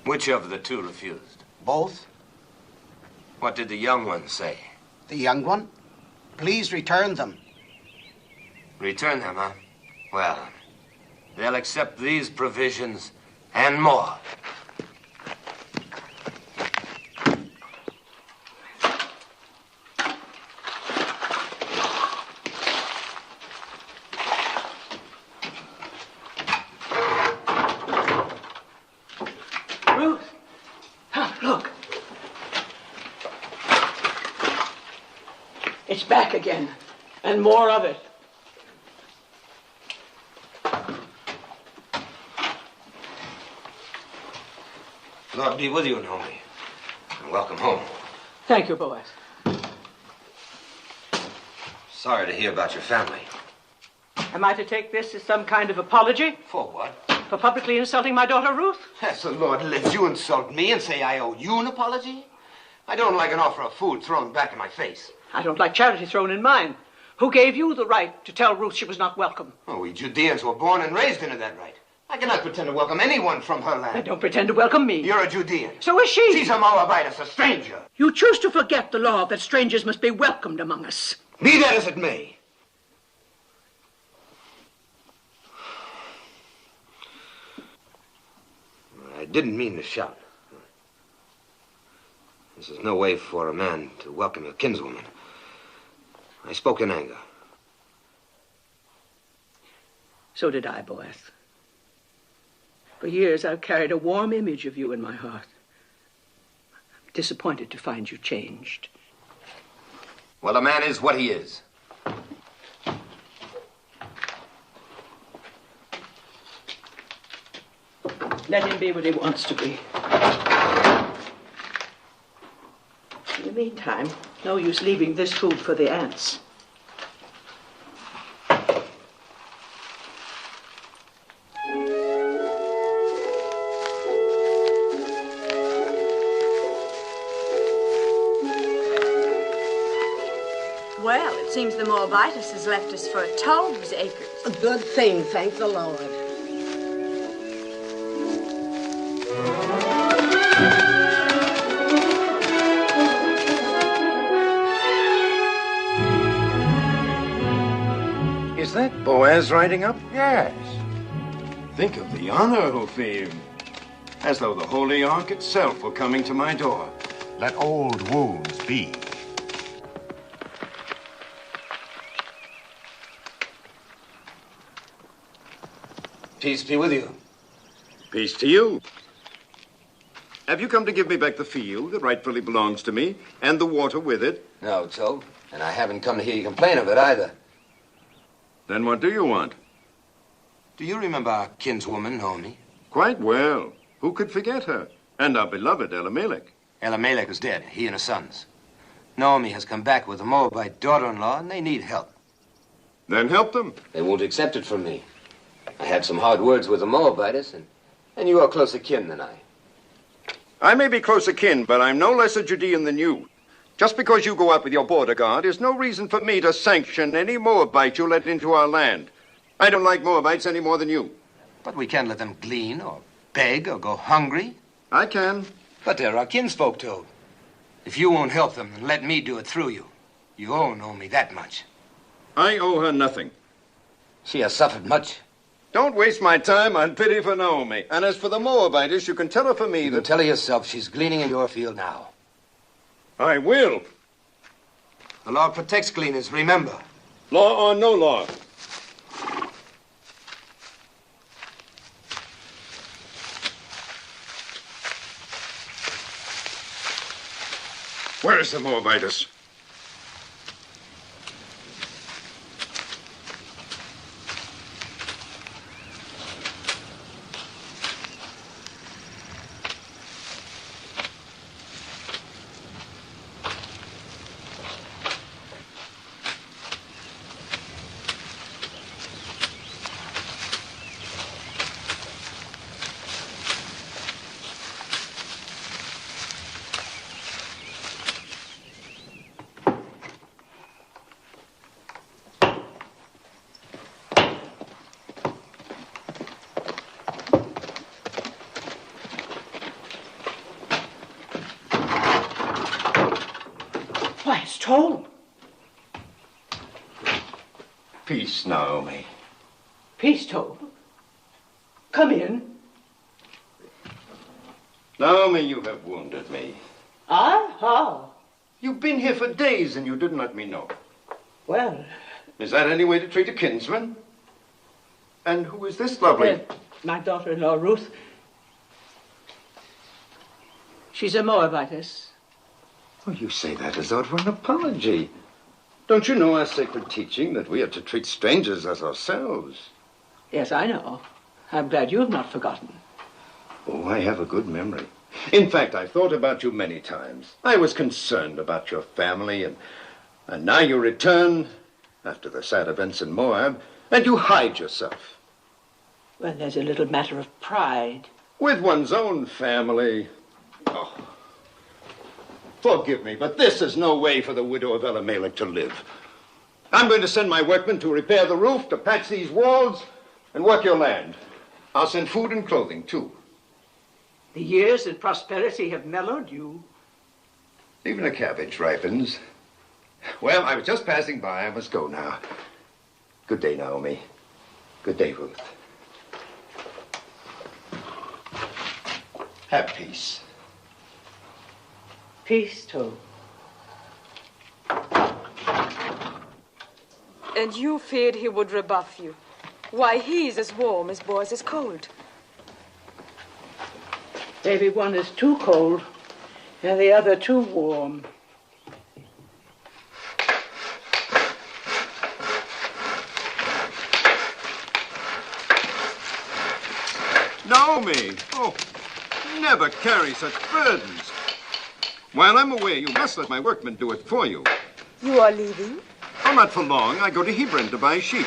Which of the two refused? Both. What did the young one say? The young one? Please return them. Return them, huh? Well, they'll accept these provisions and more. Ruth! Ah, look. It's back again, and more of it. Lord be with you, Naomi. And welcome home. Thank you, Boaz. Sorry to hear about your family. Am I to take this as some kind of apology? For what? For publicly insulting my daughter Ruth? As the Lord lives, you insult me and say I owe you an apology? I don't like an offer of food thrown back in my face. I don't like charity thrown in mine. Who gave you the right to tell Ruth she was not welcome? Oh, we Judeans were born and raised into that right. I cannot pretend to welcome anyone from her land. Then don't pretend to welcome me. You're a Judean. So is she. She's a Moabitess, a stranger. You choose to forget the law that strangers must be welcomed among us. Be that as it may. I didn't mean to shout. This is no way for a man to welcome a kinswoman. I spoke in anger. So did I, Boaz. For years, I've carried a warm image of you in my heart. I'm disappointed to find you changed. Well, a man is what he is. Let him be what he wants to be. In the meantime, no use leaving this food for the ants. Well, it seems the Moabitess has left us for 12 acres. A good thing, thank the Lord. Is that Boaz riding up? Yes. Think of the honor, O Phim. As though the Holy Ark itself were coming to my door. Let old wounds be. Peace be with you. Peace to you. Have you come to give me back the field that rightfully belongs to me, and the water with it? No, Joe. And I haven't come to hear you complain of it either. Then what do you want? Do you remember our kinswoman, Naomi? Quite well. Who could forget her? And our beloved Elimelech. Elimelech is dead, he and his sons. Naomi has come back with a Moabite daughter-in-law, and they need help. Then help them. They won't accept it from me. I had some hard words with the Moabitess, and you are closer kin than I. I may be closer kin, but I'm no less a Judean than you. Just because you go out with your border guard is no reason for me to sanction any Moabite you let into our land. I don't like Moabites any more than you. But we can't let them glean or beg or go hungry. I can. But they're our kinsfolk, too. If you won't help them, then let me do it through you. You owe Naomi that much. I owe her nothing. She has suffered much. Don't waste my time on pity for Naomi. And as for the Moabitess, you can tell her for me that... Tell her yourself she's gleaning in your field now. I will. The law protects gleaners, remember. Law or no law. Where is the Moabitess? Why, it's told. Peace, Naomi. Peace, told. Come in. Naomi, you have wounded me. I? How? You've been here for days and you didn't let me know. Well... Is that any way to treat a kinsman? And who is this lovely... my daughter-in-law, Ruth. She's a Moabitess. Oh, you say that as though it were an apology. Don't you know our sacred teaching that we are to treat strangers as ourselves? Yes, I know. I'm glad you have not forgotten. Oh, I have a good memory. In fact, I've thought about you many times. I was concerned about your family, and now you return after the sad events in Moab, and you hide yourself. Well, there's a little matter of pride. With one's own family. Oh. Forgive me, but this is no way for the widow of Elimelech to live. I'm going to send my workmen to repair the roof, to patch these walls, and work your land. I'll send food and clothing, too. The years and prosperity have mellowed you. Even a cabbage ripens. Well, I was just passing by. I must go now. Good day, Naomi. Good day, Ruth. Have peace. Peace, too. And you feared he would rebuff you. Why, he's as warm as Boaz is cold. Maybe one is too cold and the other too warm. Naomi! Oh, never carry such burdens. While I'm away, you must let my workmen do it for you. You are leaving? Oh, not for long. I go to Hebron to buy sheep.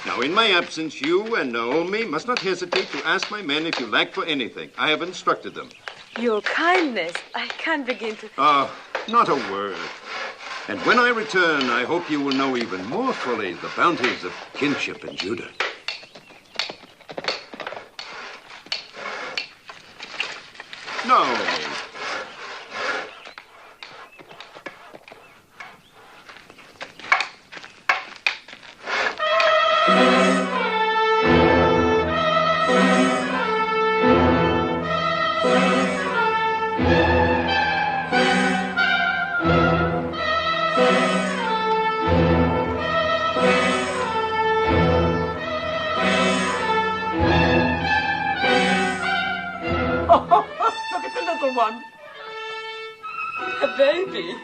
Now, in my absence, you and Naomi must not hesitate to ask my men if you lack for anything. I have instructed them. Your kindness. I can't begin to... Ah, not a word. And when I return, I hope you will know even more fully the bounties of kinship in Judah. Naomi. A baby.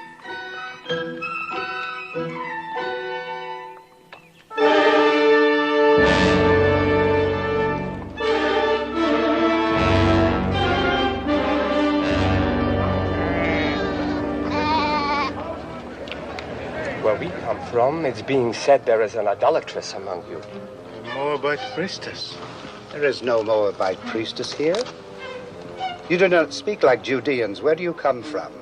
Where we come from, it's being said there is an idolatress among you. Moabite priestess. There is no Moabite priestess here. You do not speak like Judeans. Where do you come from?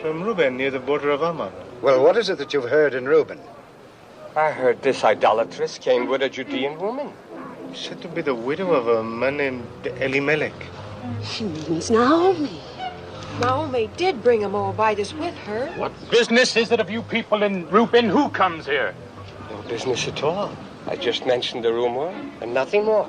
From Reuben, near the border of Ammon. Well, what is it that you've heard in Reuben? I heard this idolatress came with a Judean woman. Said to be the widow of a man named Elimelech. She means Naomi. Naomi did bring a Moabitess with her. What business is it of you people in Reuben? Who comes here? No business at all. I just mentioned the rumor and nothing more.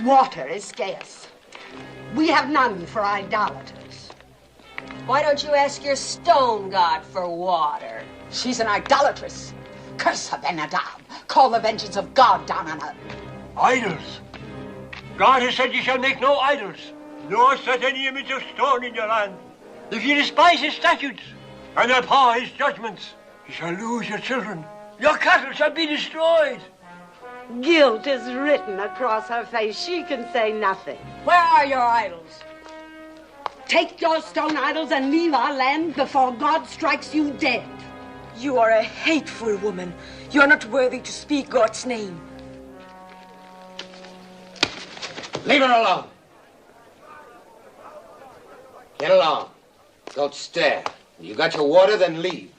Water is scarce. We have none for idolaters. Why don't you ask your stone god for water? She's an idolatress. Curse her, Ben-Hadad. Call the vengeance of God down on her. Idols. God has said you shall make no idols, nor set any image of stone in your land. If you despise his statutes and abhor his judgments, you shall lose your children. Your cattle shall be destroyed. Guilt is written across her face. She can say nothing. Where are your idols? Take your stone idols and leave our land before God strikes you dead. You are a hateful woman. You're not worthy to speak God's name. Leave her alone. Get along. Don't stare. You got your water, then leave.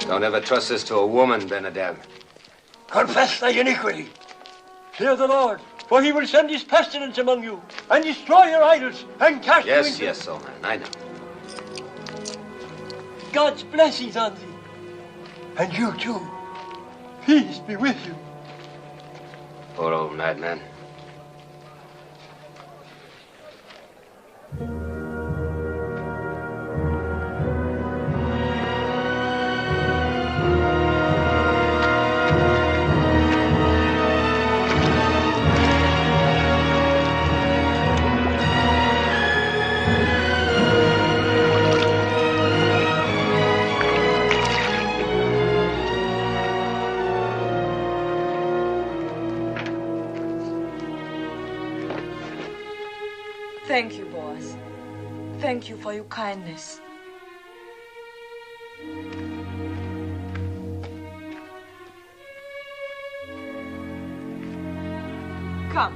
Don't ever trust this to a woman, Ben-Hadad. Confess thy iniquity. Fear the Lord, for he will send his pestilence among you, and destroy your idols, and cast you into... Yes, old man, I know. God's blessings on thee. And you too. Peace be with you. Poor old madman. Thank you, Boaz. Thank you for your kindness. Come.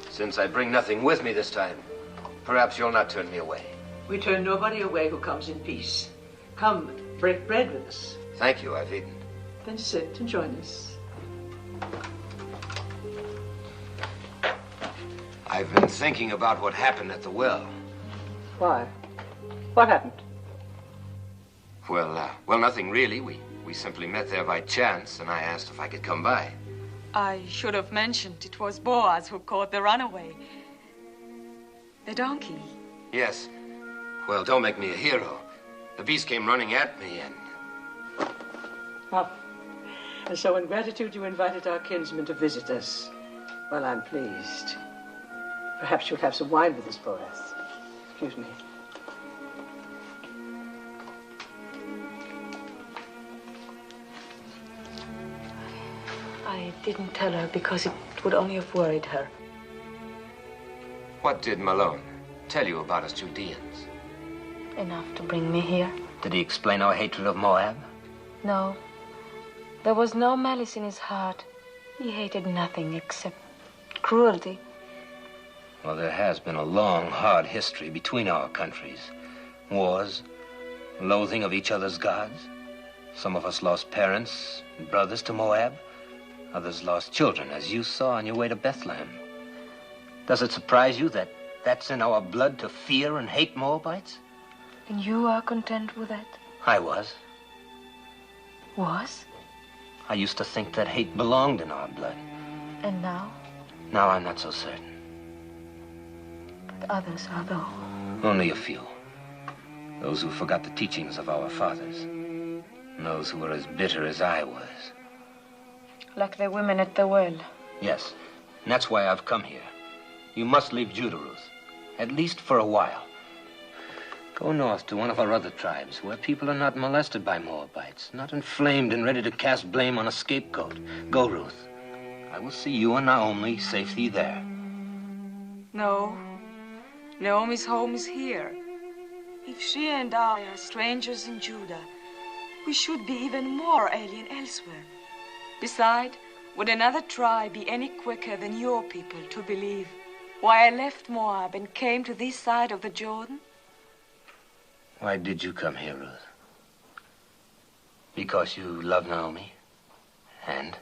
Since I bring nothing with me this time, perhaps you'll not turn me away. We turn nobody away who comes in peace. Come, break bread with us. Thank you, I've eaten. Then sit and join us. I've been thinking about what happened at the well. Why? What happened? Well, nothing really. We simply met there by chance, and I asked if I could come by. I should have mentioned it was Boaz who caught the runaway. The donkey. Yes. Well, don't make me a hero. The beast came running at me, and... Oh. And so in gratitude you invited our kinsman to visit us. Well, I'm pleased. Perhaps you'll have some wine with us, Boaz. Excuse me. I didn't tell her because it would only have worried her. What did Malone tell you about us Judeans? Enough to bring me here. Did he explain our hatred of Moab? No. There was no malice in his heart. He hated nothing except cruelty. Well, there has been a long, hard history between our countries. Wars, loathing of each other's gods. Some of us lost parents and brothers to Moab. Others lost children, as you saw on your way to Bethlehem. Does it surprise you that that's in our blood to fear and hate Moabites? And you are content with that? I was. Was? I used to think that hate belonged in our blood. And now? Now I'm not so certain. But others are, though. Only a few. Those who forgot the teachings of our fathers. And those who were as bitter as I was. Like the women at the well. Yes, and that's why I've come here. You must leave Judah, Ruth. At least for a while. Go north to one of our other tribes, where people are not molested by Moabites, not inflamed and ready to cast blame on a scapegoat. Go, Ruth. I will see you and Naomi safely there. No. Naomi's home is here. If she and I are strangers in Judah, we should be even more alien elsewhere. Besides, would another tribe be any quicker than your people to believe why I left Moab and came to this side of the Jordan? Why did you come here, Ruth? Because you love Naomi? And?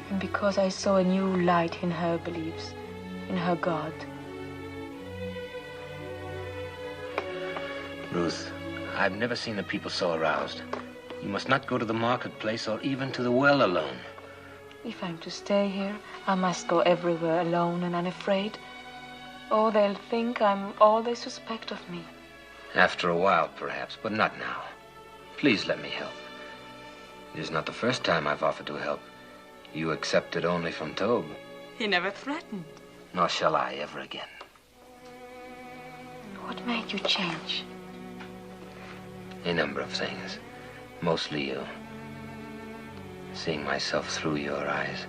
And because I saw a new light in her beliefs, in her God. Ruth, I've never seen the people so aroused. You must not go to the marketplace or even to the well alone. If I'm to stay here, I must go everywhere alone and unafraid. Oh, they'll think I'm all they suspect of me. After a while, perhaps, but not now. Please let me help. It is not the first time I've offered to help. You accepted only from Tob. He never threatened. Nor shall I ever again. What made you change? A number of things. Mostly you. Seeing myself through your eyes.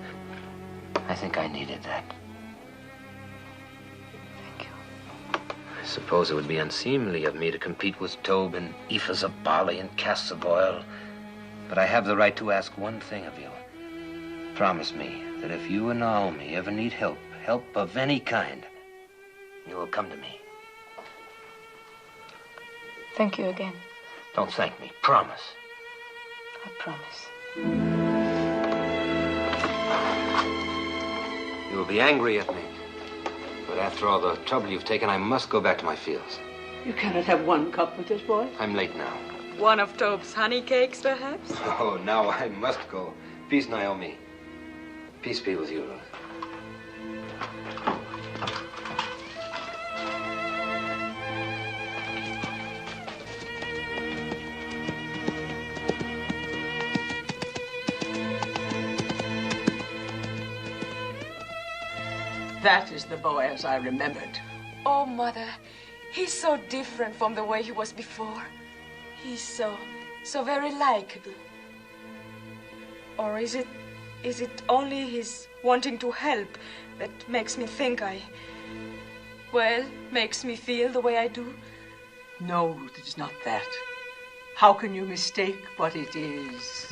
I think I needed that. Thank you. I suppose it would be unseemly of me to compete with Tob in ephahs of barley and casks of oil. But I have the right to ask one thing of you. Promise me that if you and Naomi ever need help of any kind, you will come to me. Thank you again. Don't thank me. Promise. I promise. You will be angry at me. But after all the trouble you've taken, I must go back to my fields. You cannot have one cup with this boy. I'm late now. One of Tob's honey cakes, perhaps? Oh, now I must go. Peace, Naomi. Peace be with you, Ruth. That is the Boaz I remembered. Oh, Mother, he's so different from the way he was before. He's so very likable. Or is it only his wanting to help that makes me think makes me feel the way I do? No, Ruth, it is not that. How can you mistake what it is?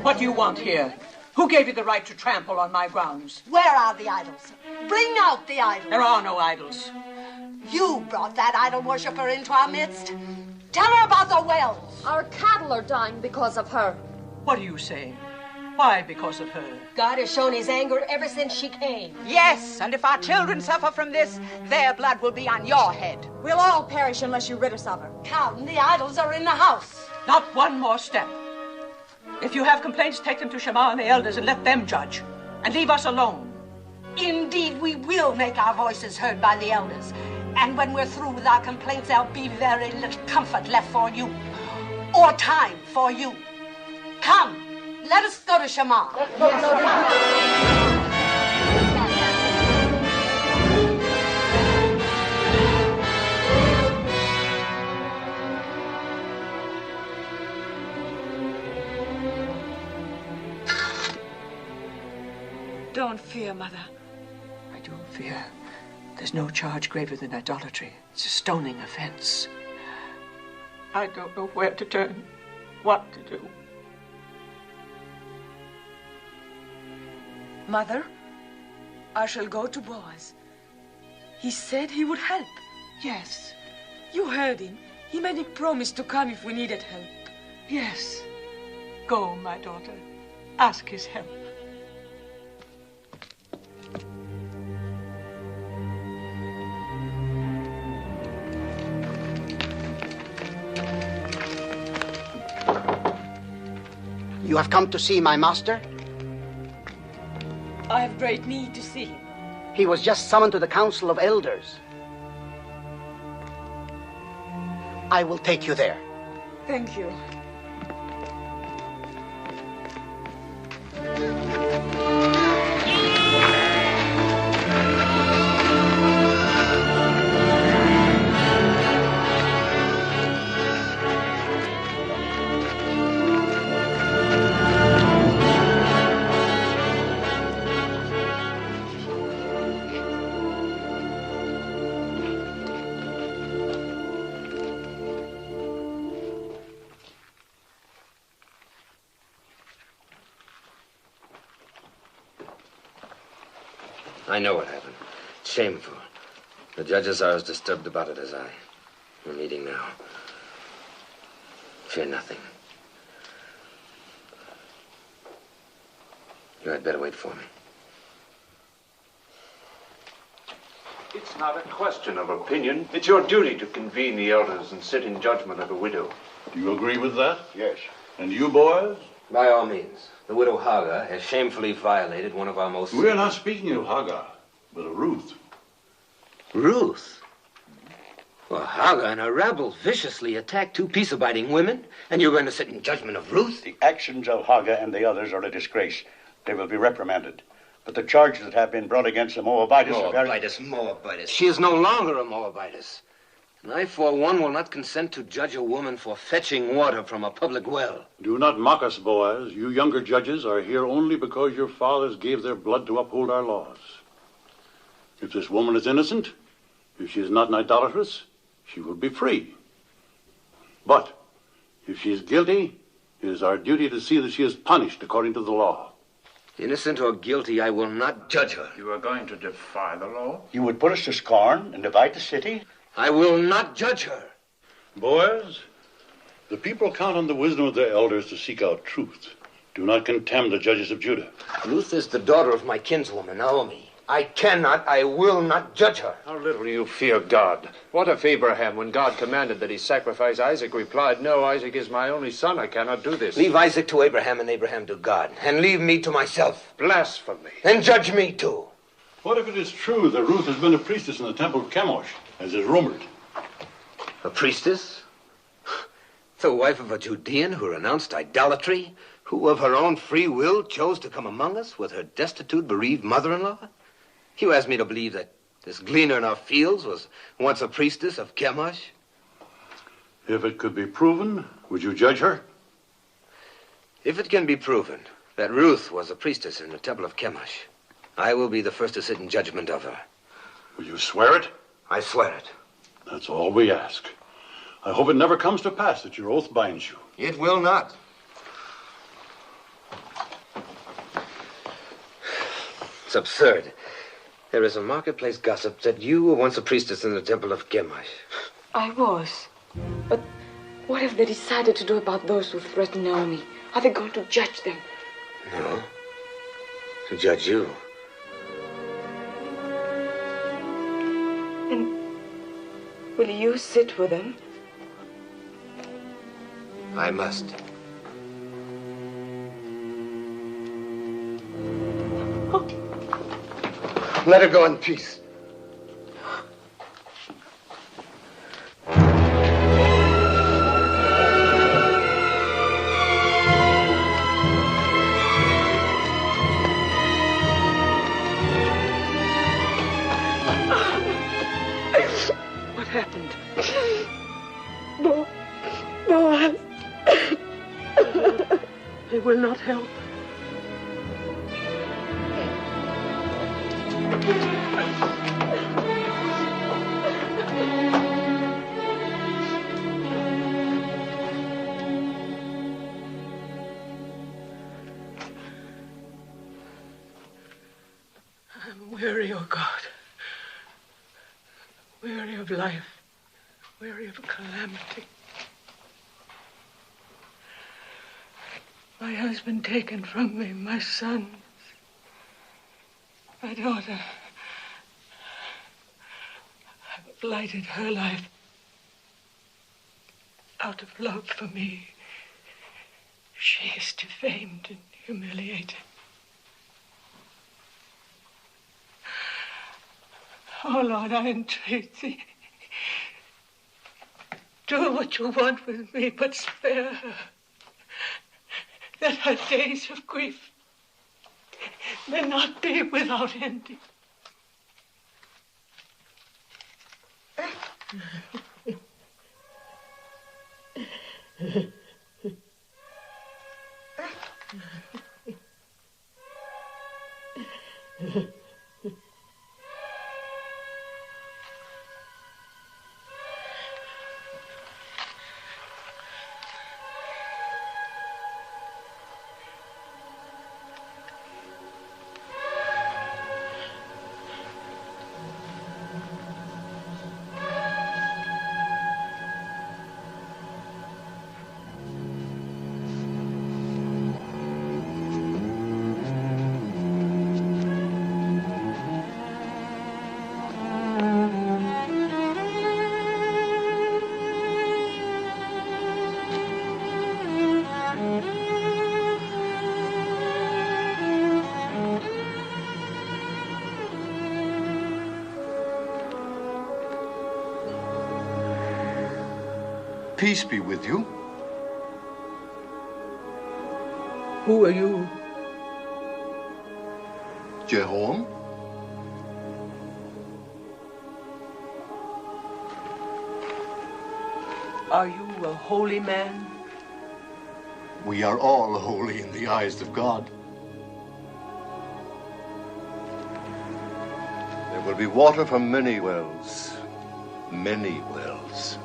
What do you want here? Who gave you the right to trample on my grounds? Where are the idols? Bring out the idols. There are no idols. You brought that idol worshiper into our midst. Tell her about the wells. Our cattle are dying because of her. What are you saying? Why because of her? God has shown his anger ever since she came. Yes, and if our children suffer from this, their blood will be on your head. We'll all perish unless you rid us of her. Come, the idols are in the house. Not one more step. If you have complaints, take them to Shema and the elders and let them judge. And leave us alone. Indeed, we will make our voices heard by the elders. And when we're through with our complaints, there'll be very little comfort left for you. Or time for you. Come, let us go to Shema. Don't fear, Mother. I do fear. There's no charge graver than idolatry. It's a stoning offense. I don't know where to turn, what to do. Mother, I shall go to Boaz. He said he would help. Yes. You heard him. He made me promise to come if we needed help. Yes. Go, my daughter. Ask his help. You have come to see my master? I have great need to see him. He was just summoned to the council of elders. I will take you there. Thank you. I know what happened. It's shameful. The judges are as disturbed about it as I. We're meeting now. Fear nothing. You had better wait for me. It's not a question of opinion. It's your duty to convene the elders and sit in judgment of the widow. Do you agree with that? Yes. And you, boys? By all means. The widow Hagar has shamefully violated one of our most... We're not speaking of Hagar, but of Ruth. Ruth? Well, Hagar and her rabble viciously attacked two peace-abiding women, and you're going to sit in judgment of Ruth? The actions of Hagar and the others are a disgrace. They will be reprimanded. But the charges that have been brought against the Moabitess are very... Moabitess. She is no longer a Moabitess. And I, for one, will not consent to judge a woman for fetching water from a public well. Do not mock us, Boaz. You younger judges are here only because your fathers gave their blood to uphold our laws. If this woman is innocent, if she is not an idolatress, she will be free. But if she is guilty, it is our duty to see that she is punished according to the law. Innocent or guilty, I will not judge her. You are going to defy the law? You would put us to scorn and divide the city? I will not judge her. Boaz, the people count on the wisdom of their elders to seek out truth. Do not contemn the judges of Judah. Ruth is the daughter of my kinswoman, Naomi. I will not judge her. How little you fear God. What if Abraham, when God commanded that he sacrifice Isaac, replied, "No, Isaac is my only son. I cannot do this." Leave Isaac to Abraham and Abraham to God. And leave me to myself. Blasphemy. And judge me too. What if it is true that Ruth has been a priestess in the temple of Chemosh, as is rumored? A priestess? The wife of a Judean who renounced idolatry? Who of her own free will chose to come among us with her destitute, bereaved mother-in-law? You asked me to believe that this gleaner in our fields was once a priestess of Chemosh? If it could be proven, would you judge her? If it can be proven that Ruth was a priestess in the temple of Chemosh, I will be the first to sit in judgment of her. Will you swear it? I swear it. That's all we ask. I hope it never comes to pass that your oath binds you. It will not. It's absurd. There is a marketplace gossip that you were once a priestess in the temple of Chemosh. I was. But what have they decided to do about those who threaten Naomi? Are they going to judge them? No. To judge you. And will you sit with them? I must. Let her go in peace. What happened? Boaz. They will not help. I'm weary, oh God. Weary of life. Weary of calamity. My husband taken from me, my sons, my daughter. I've blighted her life out of love for me. She is defamed and humiliated. Oh, Lord, I entreat thee. Do what you want with me, but spare her. That her days of grief may not be without ending. Peace be with you. Who are you? Jehoram? Are you a holy man? We are all holy in the eyes of God. There will be water from many wells. Many wells.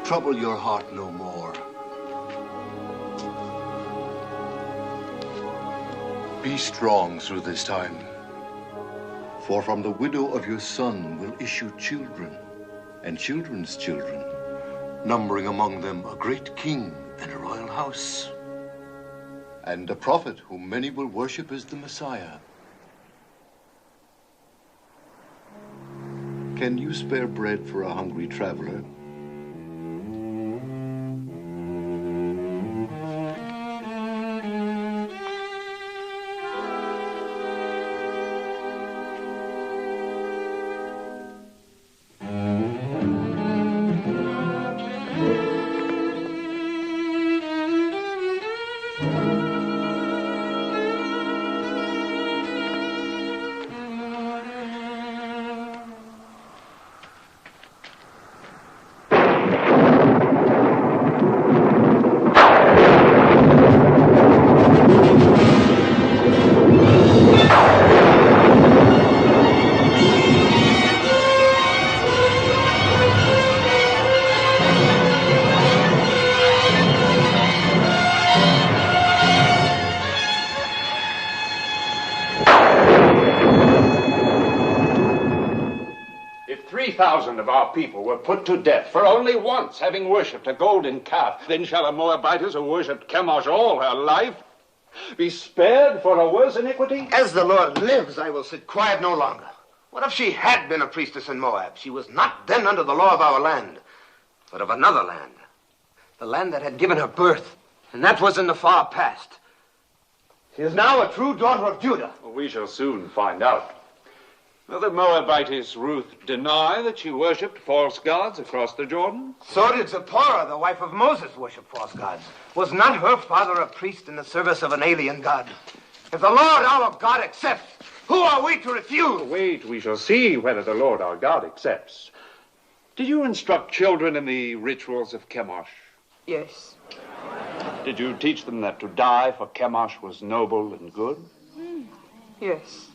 Trouble your heart no more. Be strong through this time. For from the widow of your son will issue children, and children's children, numbering among them a great king and a royal house, and a prophet whom many will worship as the Messiah. Can you spare bread for a hungry traveler? Of our people were put to death for only once having worshipped a golden calf. Then shall a Moabitess who worshipped Chemosh all her life be spared for a worse iniquity? As the Lord lives, I will sit quiet no longer. What if she had been a priestess in Moab? She was not then under the law of our land, but of another land. The land that had given her birth, and that was in the far past. She is now a true daughter of Judah. Well, we shall soon find out. Will the Moabitess Ruth deny that she worshipped false gods across the Jordan? So did Zipporah, the wife of Moses, worship false gods. Was not her father a priest in the service of an alien god? If the Lord our God accepts, who are we to refuse? Wait, we shall see whether the Lord our God accepts. Did you instruct children in the rituals of Chemosh? Yes. Did you teach them that to die for Chemosh was noble and good? Yes.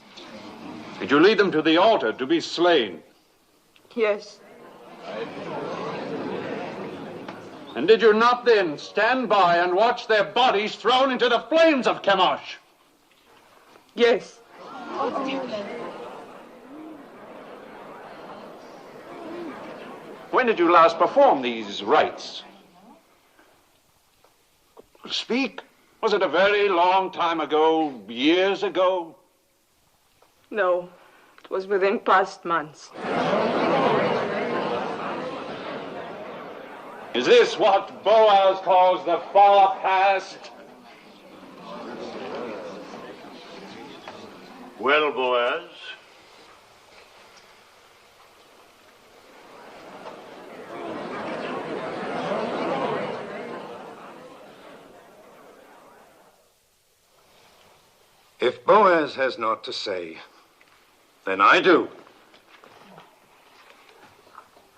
Did you lead them to the altar to be slain? Yes. And did you not then stand by and watch their bodies thrown into the flames of Chemosh? Yes. When did you last perform these rites? Speak. Was it a very long time ago, years ago? No, it was within past months. Is this what Boaz calls the far past? Well, Boaz, if Boaz has naught to say, then I do.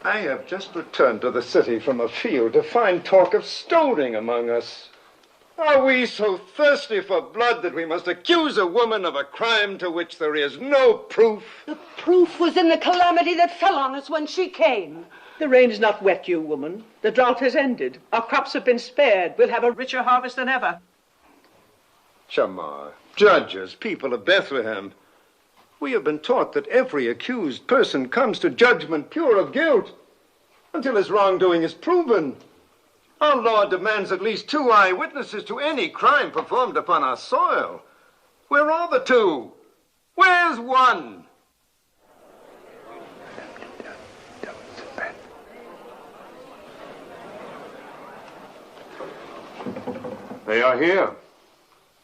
I have just returned to the city from a field to find talk of stoning among us. Are we so thirsty for blood that we must accuse a woman of a crime to which there is no proof? The proof was in the calamity that fell on us when she came. The rain is not wet, you woman. The drought has ended. Our crops have been spared. We'll have a richer harvest than ever. Shamar, judges, people of Bethlehem, we have been taught that every accused person comes to judgment pure of guilt until his wrongdoing is proven. Our law demands at least 2 eyewitnesses to any crime performed upon our soil. Where are the 2? Where's 1? They are here.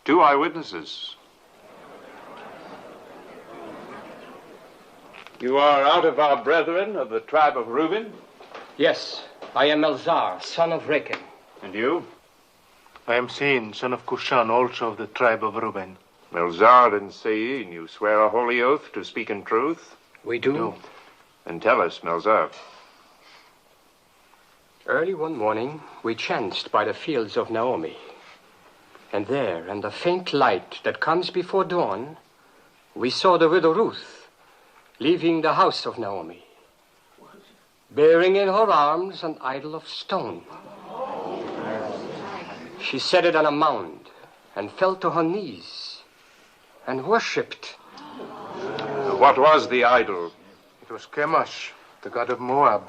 2 eyewitnesses. You are out of our brethren of the tribe of Reuben? Yes, I am Elzar, son of Rechel. And you? I am Sein, son of Cushan, also of the tribe of Reuben. Elzar and Sein, you swear a holy oath to speak in truth? We do. And tell us, Melzar. Early one morning, we chanced by the fields of Naomi. And there, in the faint light that comes before dawn, we saw the widow Ruth leaving the house of Naomi, bearing in her arms an idol of stone. She set it on a mound and fell to her knees and worshipped. What was the idol? It was Chemosh, the god of Moab.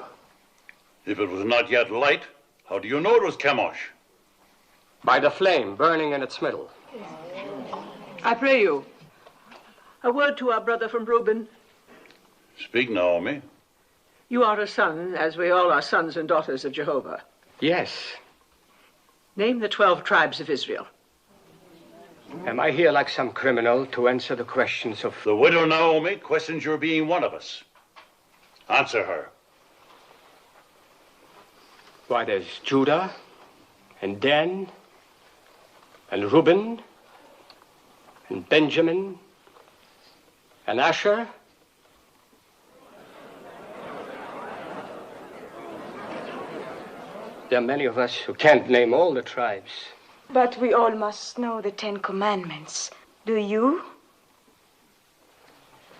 If it was not yet light, how do you know it was Chemosh? By the flame burning in its middle. I pray you, a word to our brother from Reuben. Speak, Naomi. You are a son, as we all are sons and daughters of Jehovah. Yes. Name the 12 tribes of Israel. Am I here like some criminal to answer the questions of... The widow Naomi questions your being one of us. Answer her. Why, there's Judah, and Dan, and Reuben, and Benjamin, and Asher. There are many of us who can't name all the tribes. But we all must know the 10 Commandments. Do you?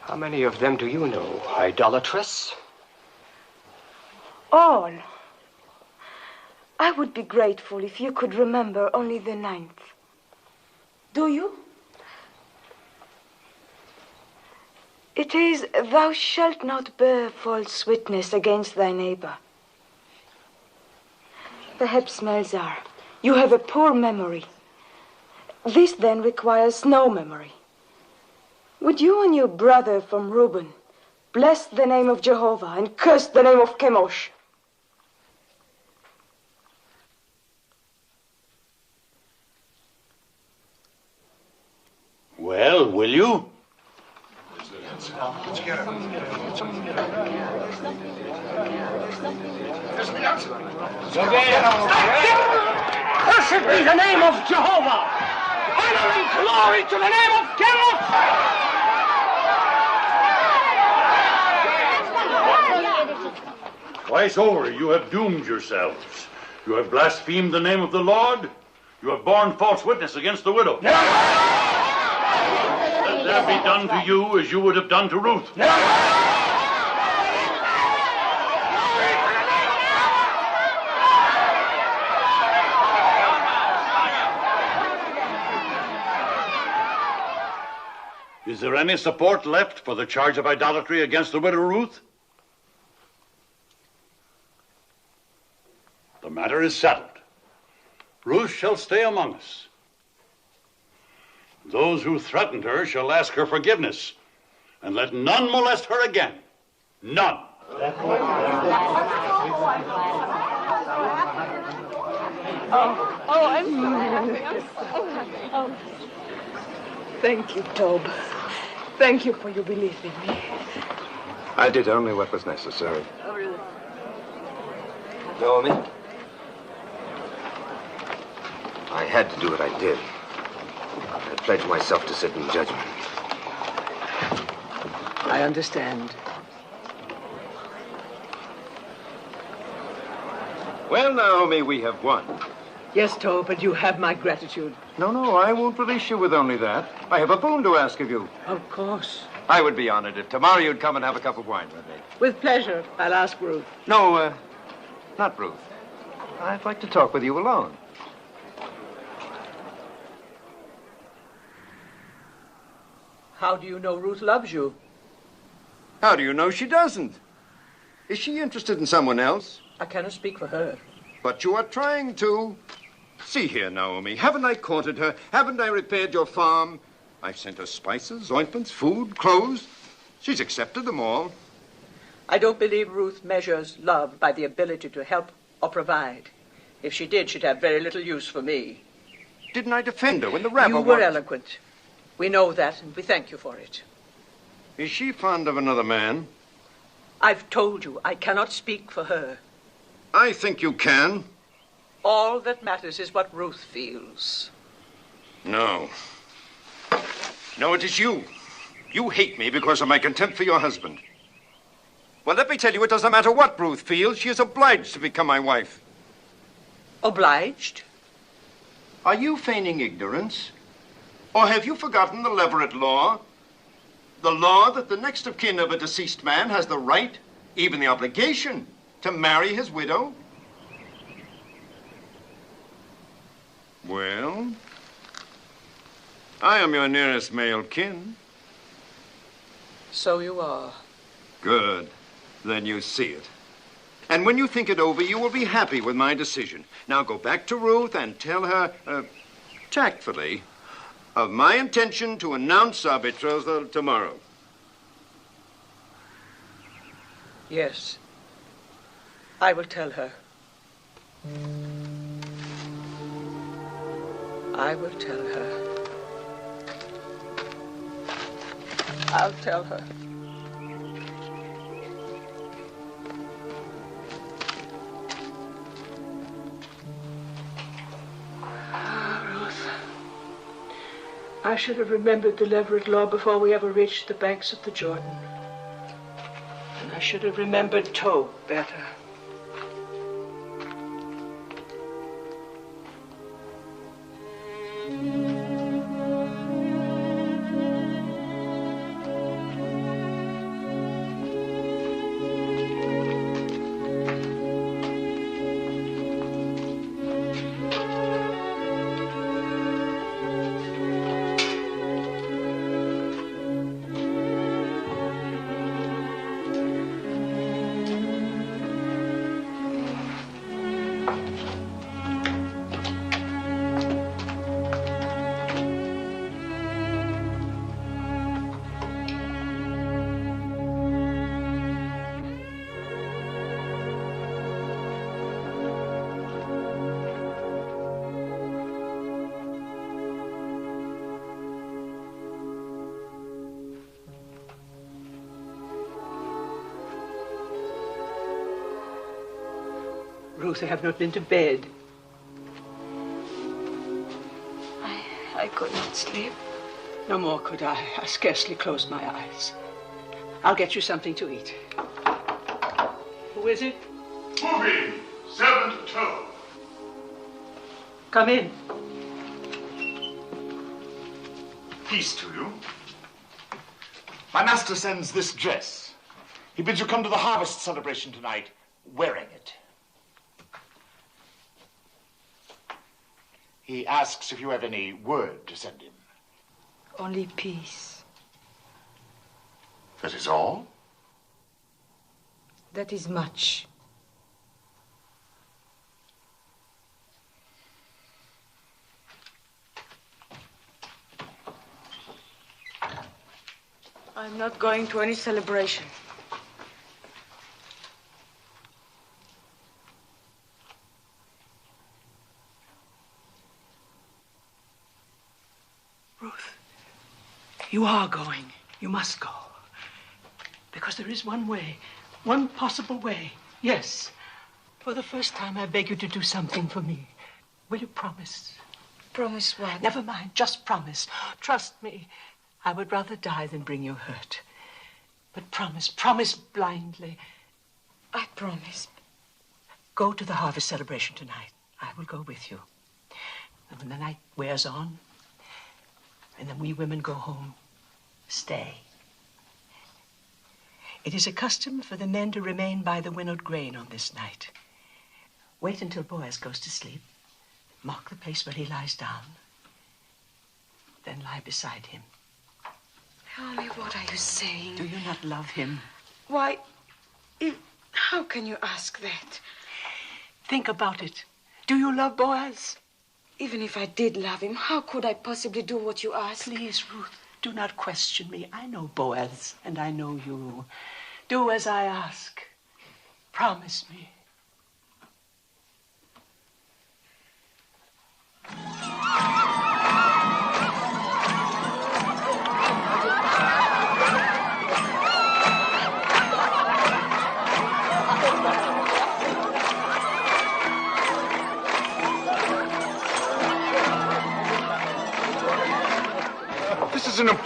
How many of them do you know? Idolatrous? All. I would be grateful if you could remember only the 9th. Do you? It is, thou shalt not bear false witness against thy neighbor. Perhaps, Melzar, you have a poor memory. This then requires no memory. Would you and your brother from Reuben bless the name of Jehovah and curse the name of Chemosh? Well, will you? Cursed be the name of Jehovah! Honor and glory to the name of Chemosh! Twice over you have doomed yourselves. You have blasphemed the name of the Lord. You have borne false witness against the widow. Let that be done to you as you would have done to Ruth. Is there any support left for the charge of idolatry against the widow Ruth? The matter is settled. Ruth shall stay among us. Those who threatened her shall ask her forgiveness, and let none molest her again. None. Thank you, Tob. Thank you for your belief in me. I did only what was necessary. Oh, really? Naomi? I had to do what I did. I pledged myself to sit in judgment. I understand. Well, Naomi, we have won. Yes, Tob, but you have my gratitude. No, I won't release you with only that. I have a boon to ask of you. Of course. I would be honored if tomorrow you'd come and have a cup of wine with me. With pleasure. I'll ask Ruth. No, not Ruth. I'd like to talk with you alone. How do you know Ruth loves you? How do you know she doesn't? Is she interested in someone else? I cannot speak for her. But you are trying to. See here, Naomi. Haven't I courted her? Haven't I repaired your farm? I've sent her spices, ointments, food, clothes. She's accepted them all. I don't believe Ruth measures love by the ability to help or provide. If she did, she'd have very little use for me. Didn't I defend her when the rabble... You were eloquent. We know that, and we thank you for it. Is she fond of another man? I've told you I cannot speak for her. I think you can. All that matters is what Ruth feels. No. No, it is you. You hate me because of my contempt for your husband. Well, let me tell you, it doesn't matter what Ruth feels. She is obliged to become my wife. Obliged? Are you feigning ignorance? Or have you forgotten the Leverett law? The law that the next of kin of a deceased man has the right, even the obligation, to marry his widow? Well, I am your nearest male kin. So you are. Good. Then you see it. And when you think it over, you will be happy with my decision. Now go back to Ruth and tell her, tactfully, of my intention to announce our betrothal tomorrow. Yes. I will tell her. I will tell her. I'll tell her. I should have remembered the Leverett law before we ever reached the banks of the Jordan. And I should have remembered Tob better. Ruth, I have not been to bed. I could not sleep. No more could I. I scarcely closed my eyes. I'll get you something to eat. Who is it? Moving, servant Toe. Come in. Peace to you. My master sends this dress. He bids you come to the harvest celebration tonight, wearing it. He asks if you have any word to send him. Only peace. That is all? That is much. I'm not going to any celebration. Ruth, you are going. You must go. Because there is one way, one possible way. Yes. For the first time, I beg you to do something for me. Will you promise? Promise what? Never mind, just promise. Trust me. I would rather die than bring you hurt. But promise blindly. I promise. Go to the harvest celebration tonight. I will go with you. And when the night wears on, and then we women go home, stay. It is a custom for the men to remain by the winnowed grain on this night. Wait until Boaz goes to sleep. Mark the place where he lies down. Then lie beside him. Holly, what are you saying? Do you not love him? Why, how can you ask that? Think about it. Do you love Boaz? Even if I did love him, how could I possibly do what you ask? Please, Ruth, do not question me. I know Boaz, and I know you. Do as I ask. Promise me.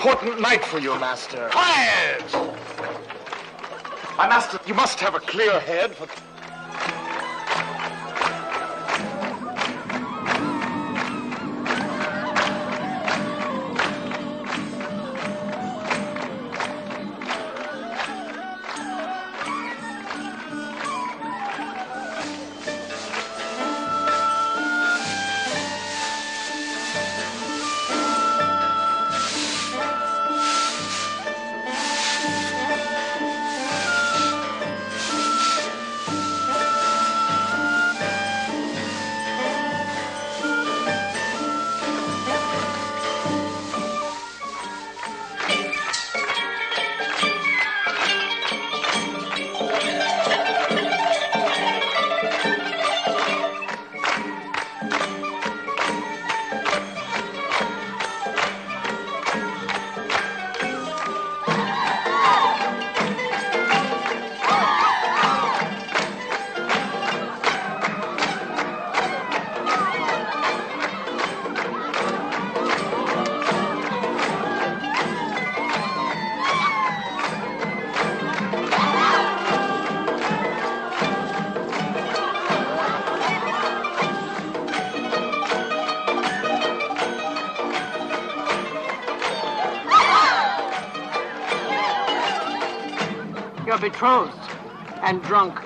important night for you, Master. Quiet! My master, you must have a clear head for... You're betrothed and drunk.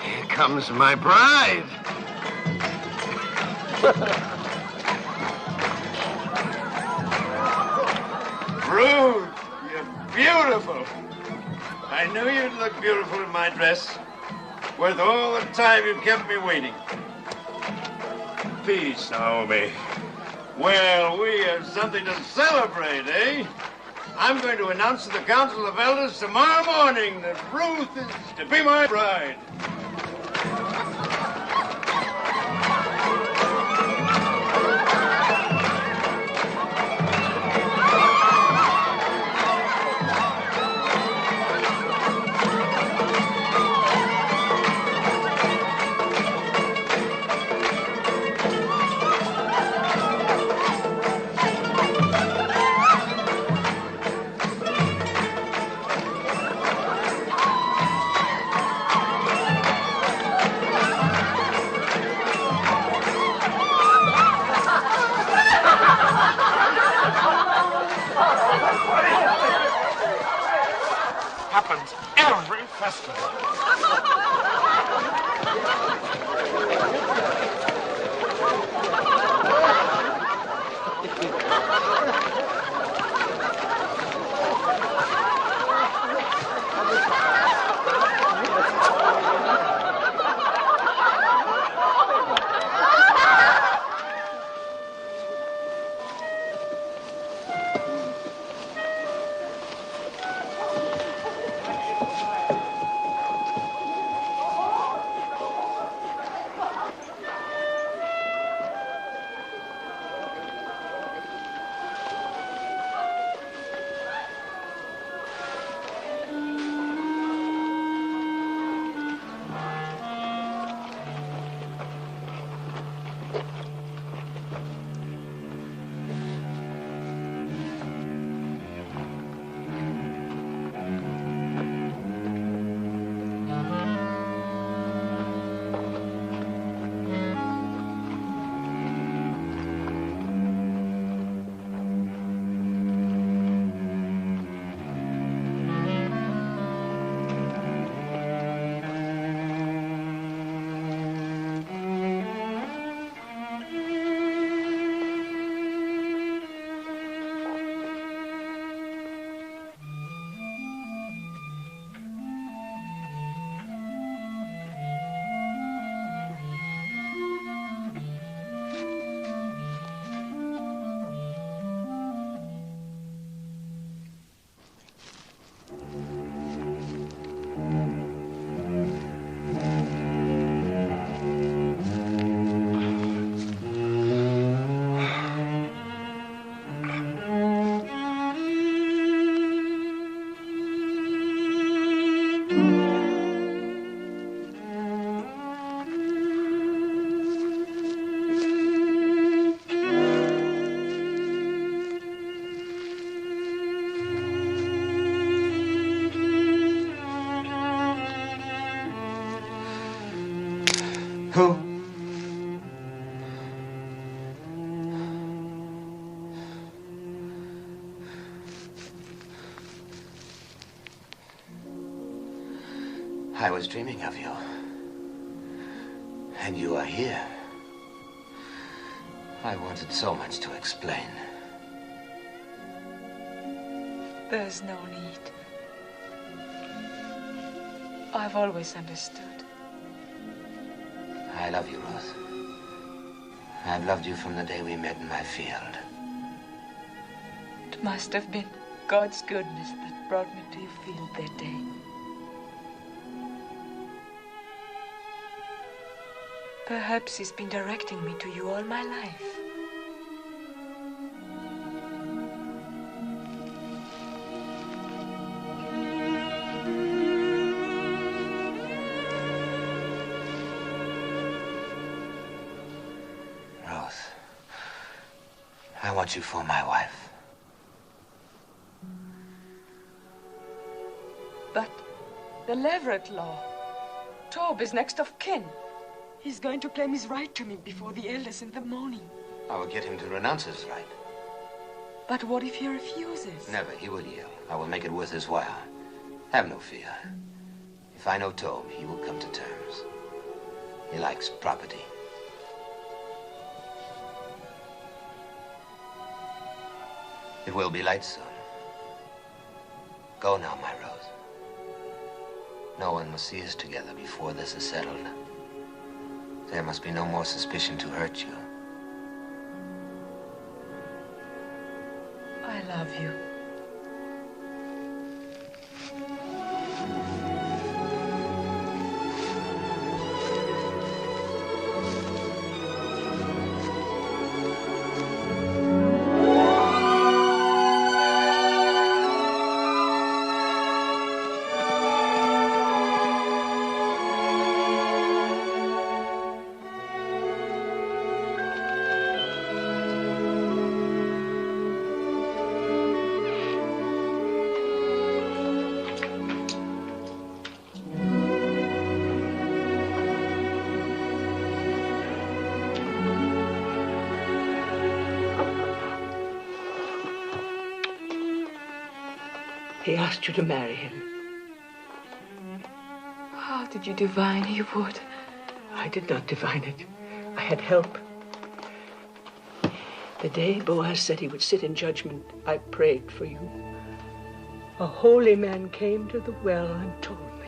Here comes my bride. Ruth, you're beautiful. I knew you'd look beautiful in my dress. Worth all the time you kept me waiting. Peace, Naomi. Well, we have something to celebrate, eh? I'm going to announce to the Council of Elders tomorrow morning that Ruth is to be my bride. Happens every festival. Who? I was dreaming of you. And you are here. I wanted so much to explain. There's no need. I've always understood. I love you, Ruth. I've loved you from the day we met in my field. It must have been God's goodness that brought me to your field that day. Perhaps he's been directing me to you all my life. Ruth, I want you for my wife. But the Leverett law. Tob is next of kin. He's going to claim his right to me before the elders in the morning. I will get him to renounce his right. But what if he refuses? Never. He will yield. I will make it worth his while. Have no fear. If I know Tob, he will come to terms. He likes property. It will be light soon. Go now, my Rose. No one must see us together before this is settled. There must be no more suspicion to hurt you. I love you. He asked you to marry him. How did you divine he would? I did not divine it. I had help. The day Boaz said he would sit in judgment, I prayed for you. A holy man came to the well and told me.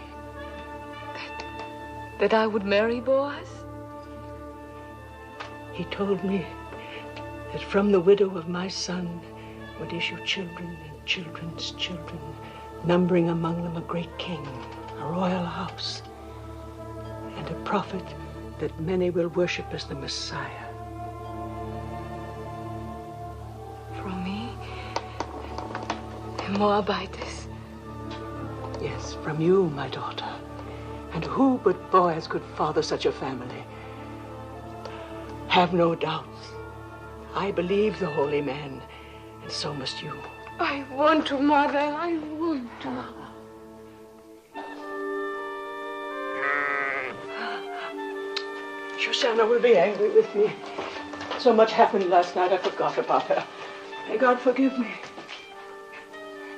That I would marry Boaz? He told me that from the widow of my son would issue children and children's children, numbering among them a great king, a royal house, and a prophet that many will worship as the Messiah. From me? A Moabitess? Yes, from you, my daughter. And who but Boaz could father such a family? Have no doubts. I believe the holy man, and so must you. I want to, Mother. I want to. Shoshana will be angry with me. So much happened last night, I forgot about her. May God forgive me.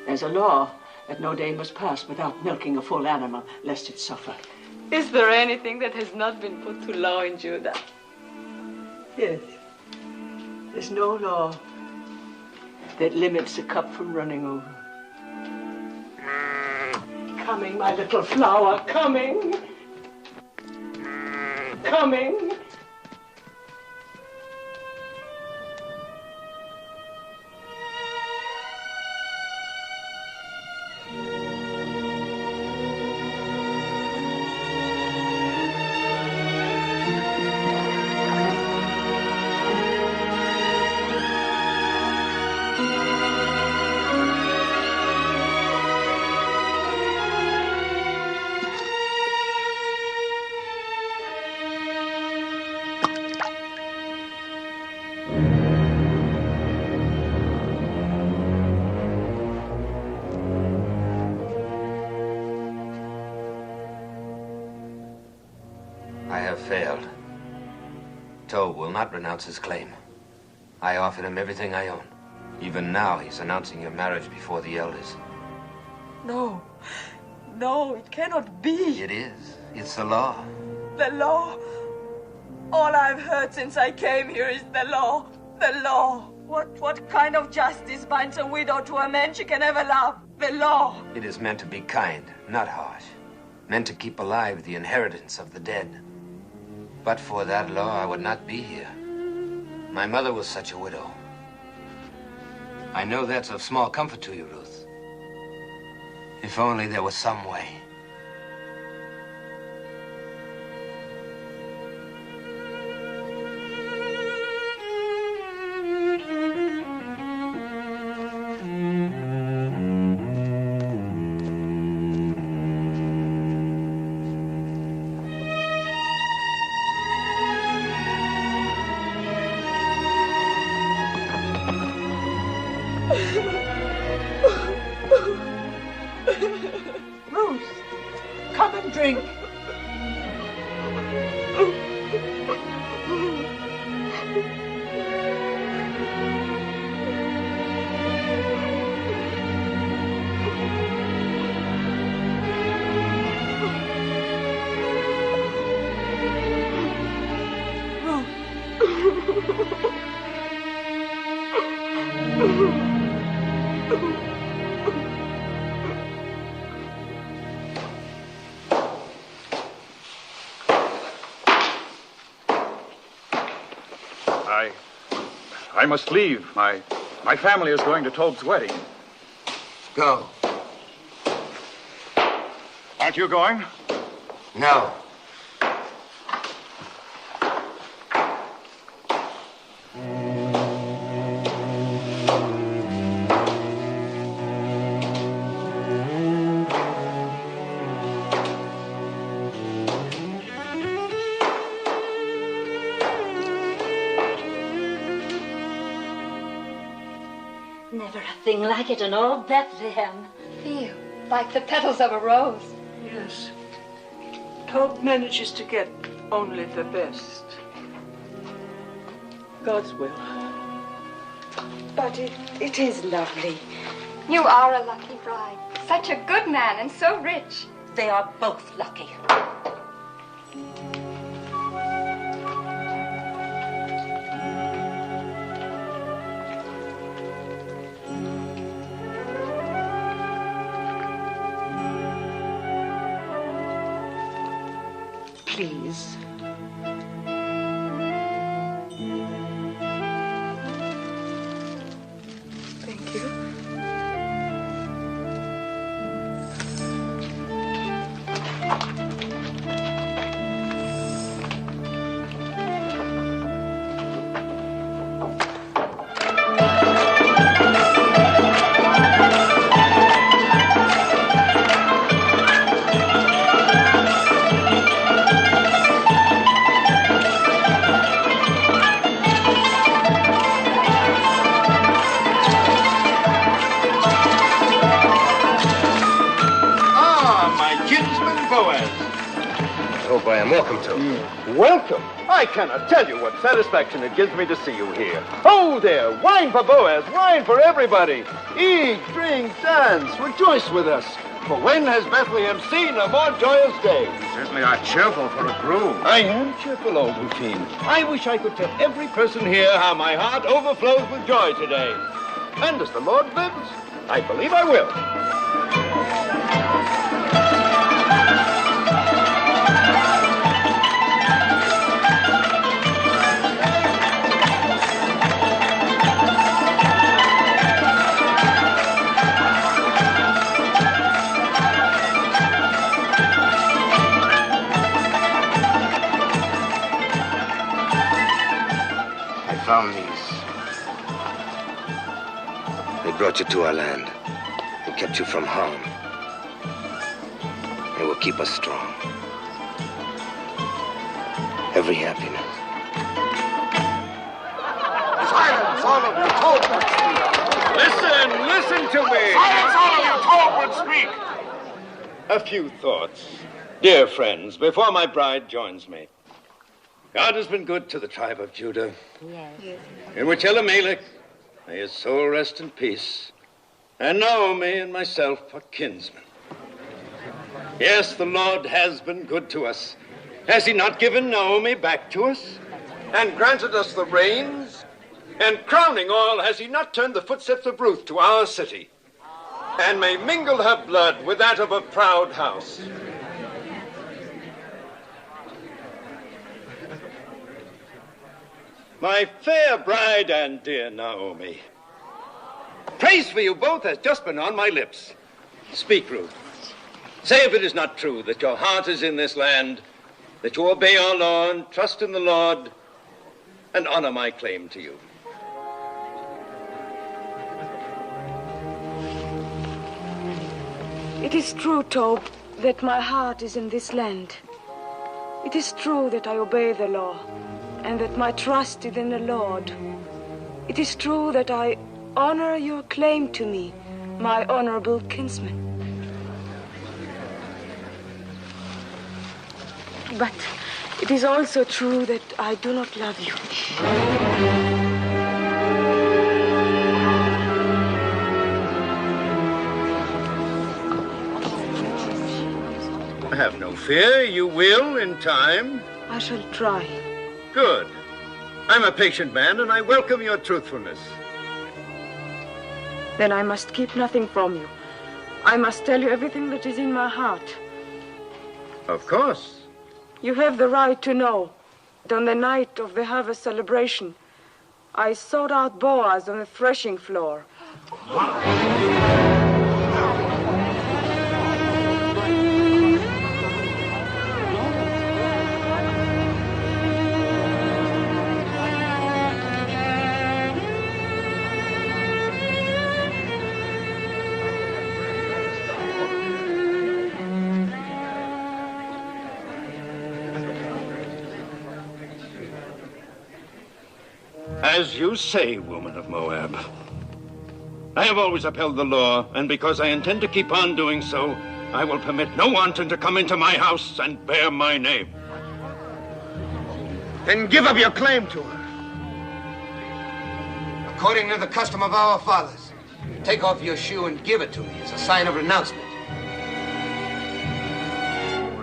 There's a law that no day must pass without milking a full animal, lest it suffer. Is there anything that has not been put to law in Judah? Yes. There's no law that limits a cup from running over. Coming, my little flower, coming. Coming. I have failed. Tow will not renounce his claim. I offered him everything I own. Even now, he's announcing your marriage before the elders. No. No, it cannot be. It is. It's the law. The law. All I've heard since I came here is the law. The law. What kind of justice binds a widow to a man she can never love? The law. It is meant to be kind, not harsh. Meant to keep alive the inheritance of the dead. But for that law, I would not be here. My mother was such a widow. I know that's of small comfort to you, Ruth. If only there was some way. Ruth, come and drink. I must leave. My family is going to Tob's wedding. Go. Aren't you going? No. Never a thing like it in all Bethlehem. Feel like the petals of a rose. Yes. Tob manages to get only the best. God's will. But it is lovely. You are a lucky bride. Such a good man and so rich. They are both lucky. Please. Thank you. I am welcome to. Welcome? I cannot tell you what satisfaction it gives me to see you here. Oh, there, wine for Boaz, wine for everybody. Eat, drink, dance, rejoice with us. For when has Bethlehem seen a more joyous day? You certainly are cheerful for a groom. I am cheerful, old Phim. I wish I could tell every person here how my heart overflows with joy today. And as the Lord lives, I believe I will. Found these. They brought you to our land and kept you from harm. They will keep us strong. Every happiness. Silence, all of you. Listen to me. Silence, all of you. Talk and speak. A few thoughts. Dear friends, before my bride joins me. God has been good to the tribe of Judah. Yes. In which Elimelech, may his soul rest in peace, and Naomi and myself are kinsmen. Yes, the Lord has been good to us. Has he not given Naomi back to us? And granted us the rains? And crowning all, has he not turned the footsteps of Ruth to our city? And may mingle her blood with that of a proud house. My fair bride and dear Naomi, praise for you both has just been on my lips. Speak, Ruth. Say if it is not true that your heart is in this land, that you obey our law and trust in the Lord, and honor my claim to you. It is true, Tob, that my heart is in this land. It is true that I obey the law, and that my trust is in the Lord. It is true that I honor your claim to me, my honorable kinsman. But it is also true that I do not love you. Have no fear, you will in time. I shall try. Good. I'm a patient man, and I welcome your truthfulness. Then I must keep nothing from you. I must tell you everything that is in my heart. Of course. You have the right to know that on the night of the harvest celebration, I sought out Boaz on the threshing floor. As you say, woman of Moab. I have always upheld the law, and because I intend to keep on doing so, I will permit no wanton to come into my house and bear my name. Then give up your claim to her. According to the custom of our fathers, take off your shoe and give it to me as a sign of renouncement.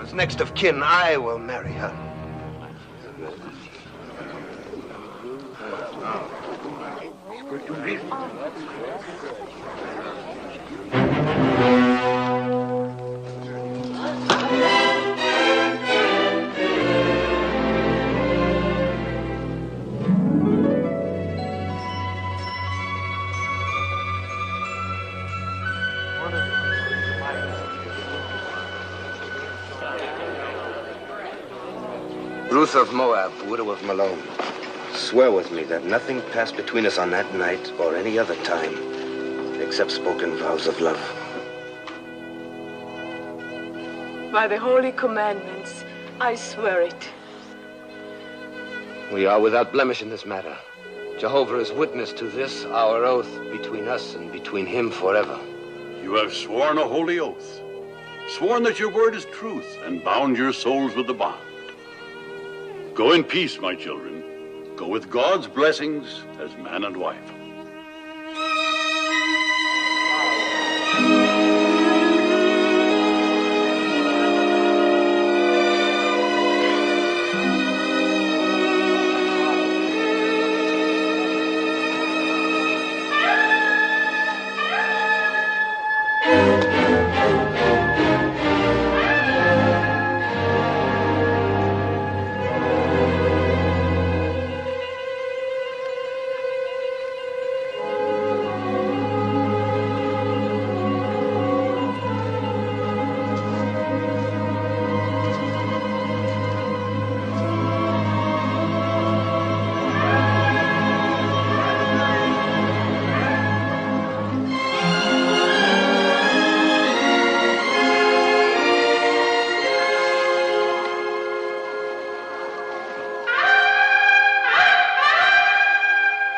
As next of kin, I will marry her. Ruth of Moab, widow of Malone, swear with me that nothing passed between us on that night or any other time except spoken vows of love. By the holy commandments, I swear it. We are without blemish in this matter. Jehovah is witness to this, our oath between us and between him forever. You have sworn a holy oath, sworn that your word is truth, and bound your souls with the bond. Go in peace, my children. Go with God's blessings as man and wife.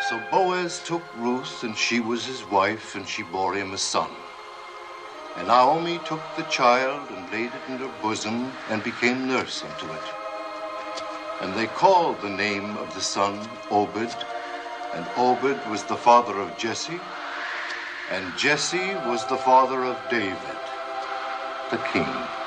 So Boaz took Ruth, and she was his wife, and she bore him a son. And Naomi took the child and laid it in her bosom and became nurse unto it. And they called the name of the son Obed, and Obed was the father of Jesse, and Jesse was the father of David, the king.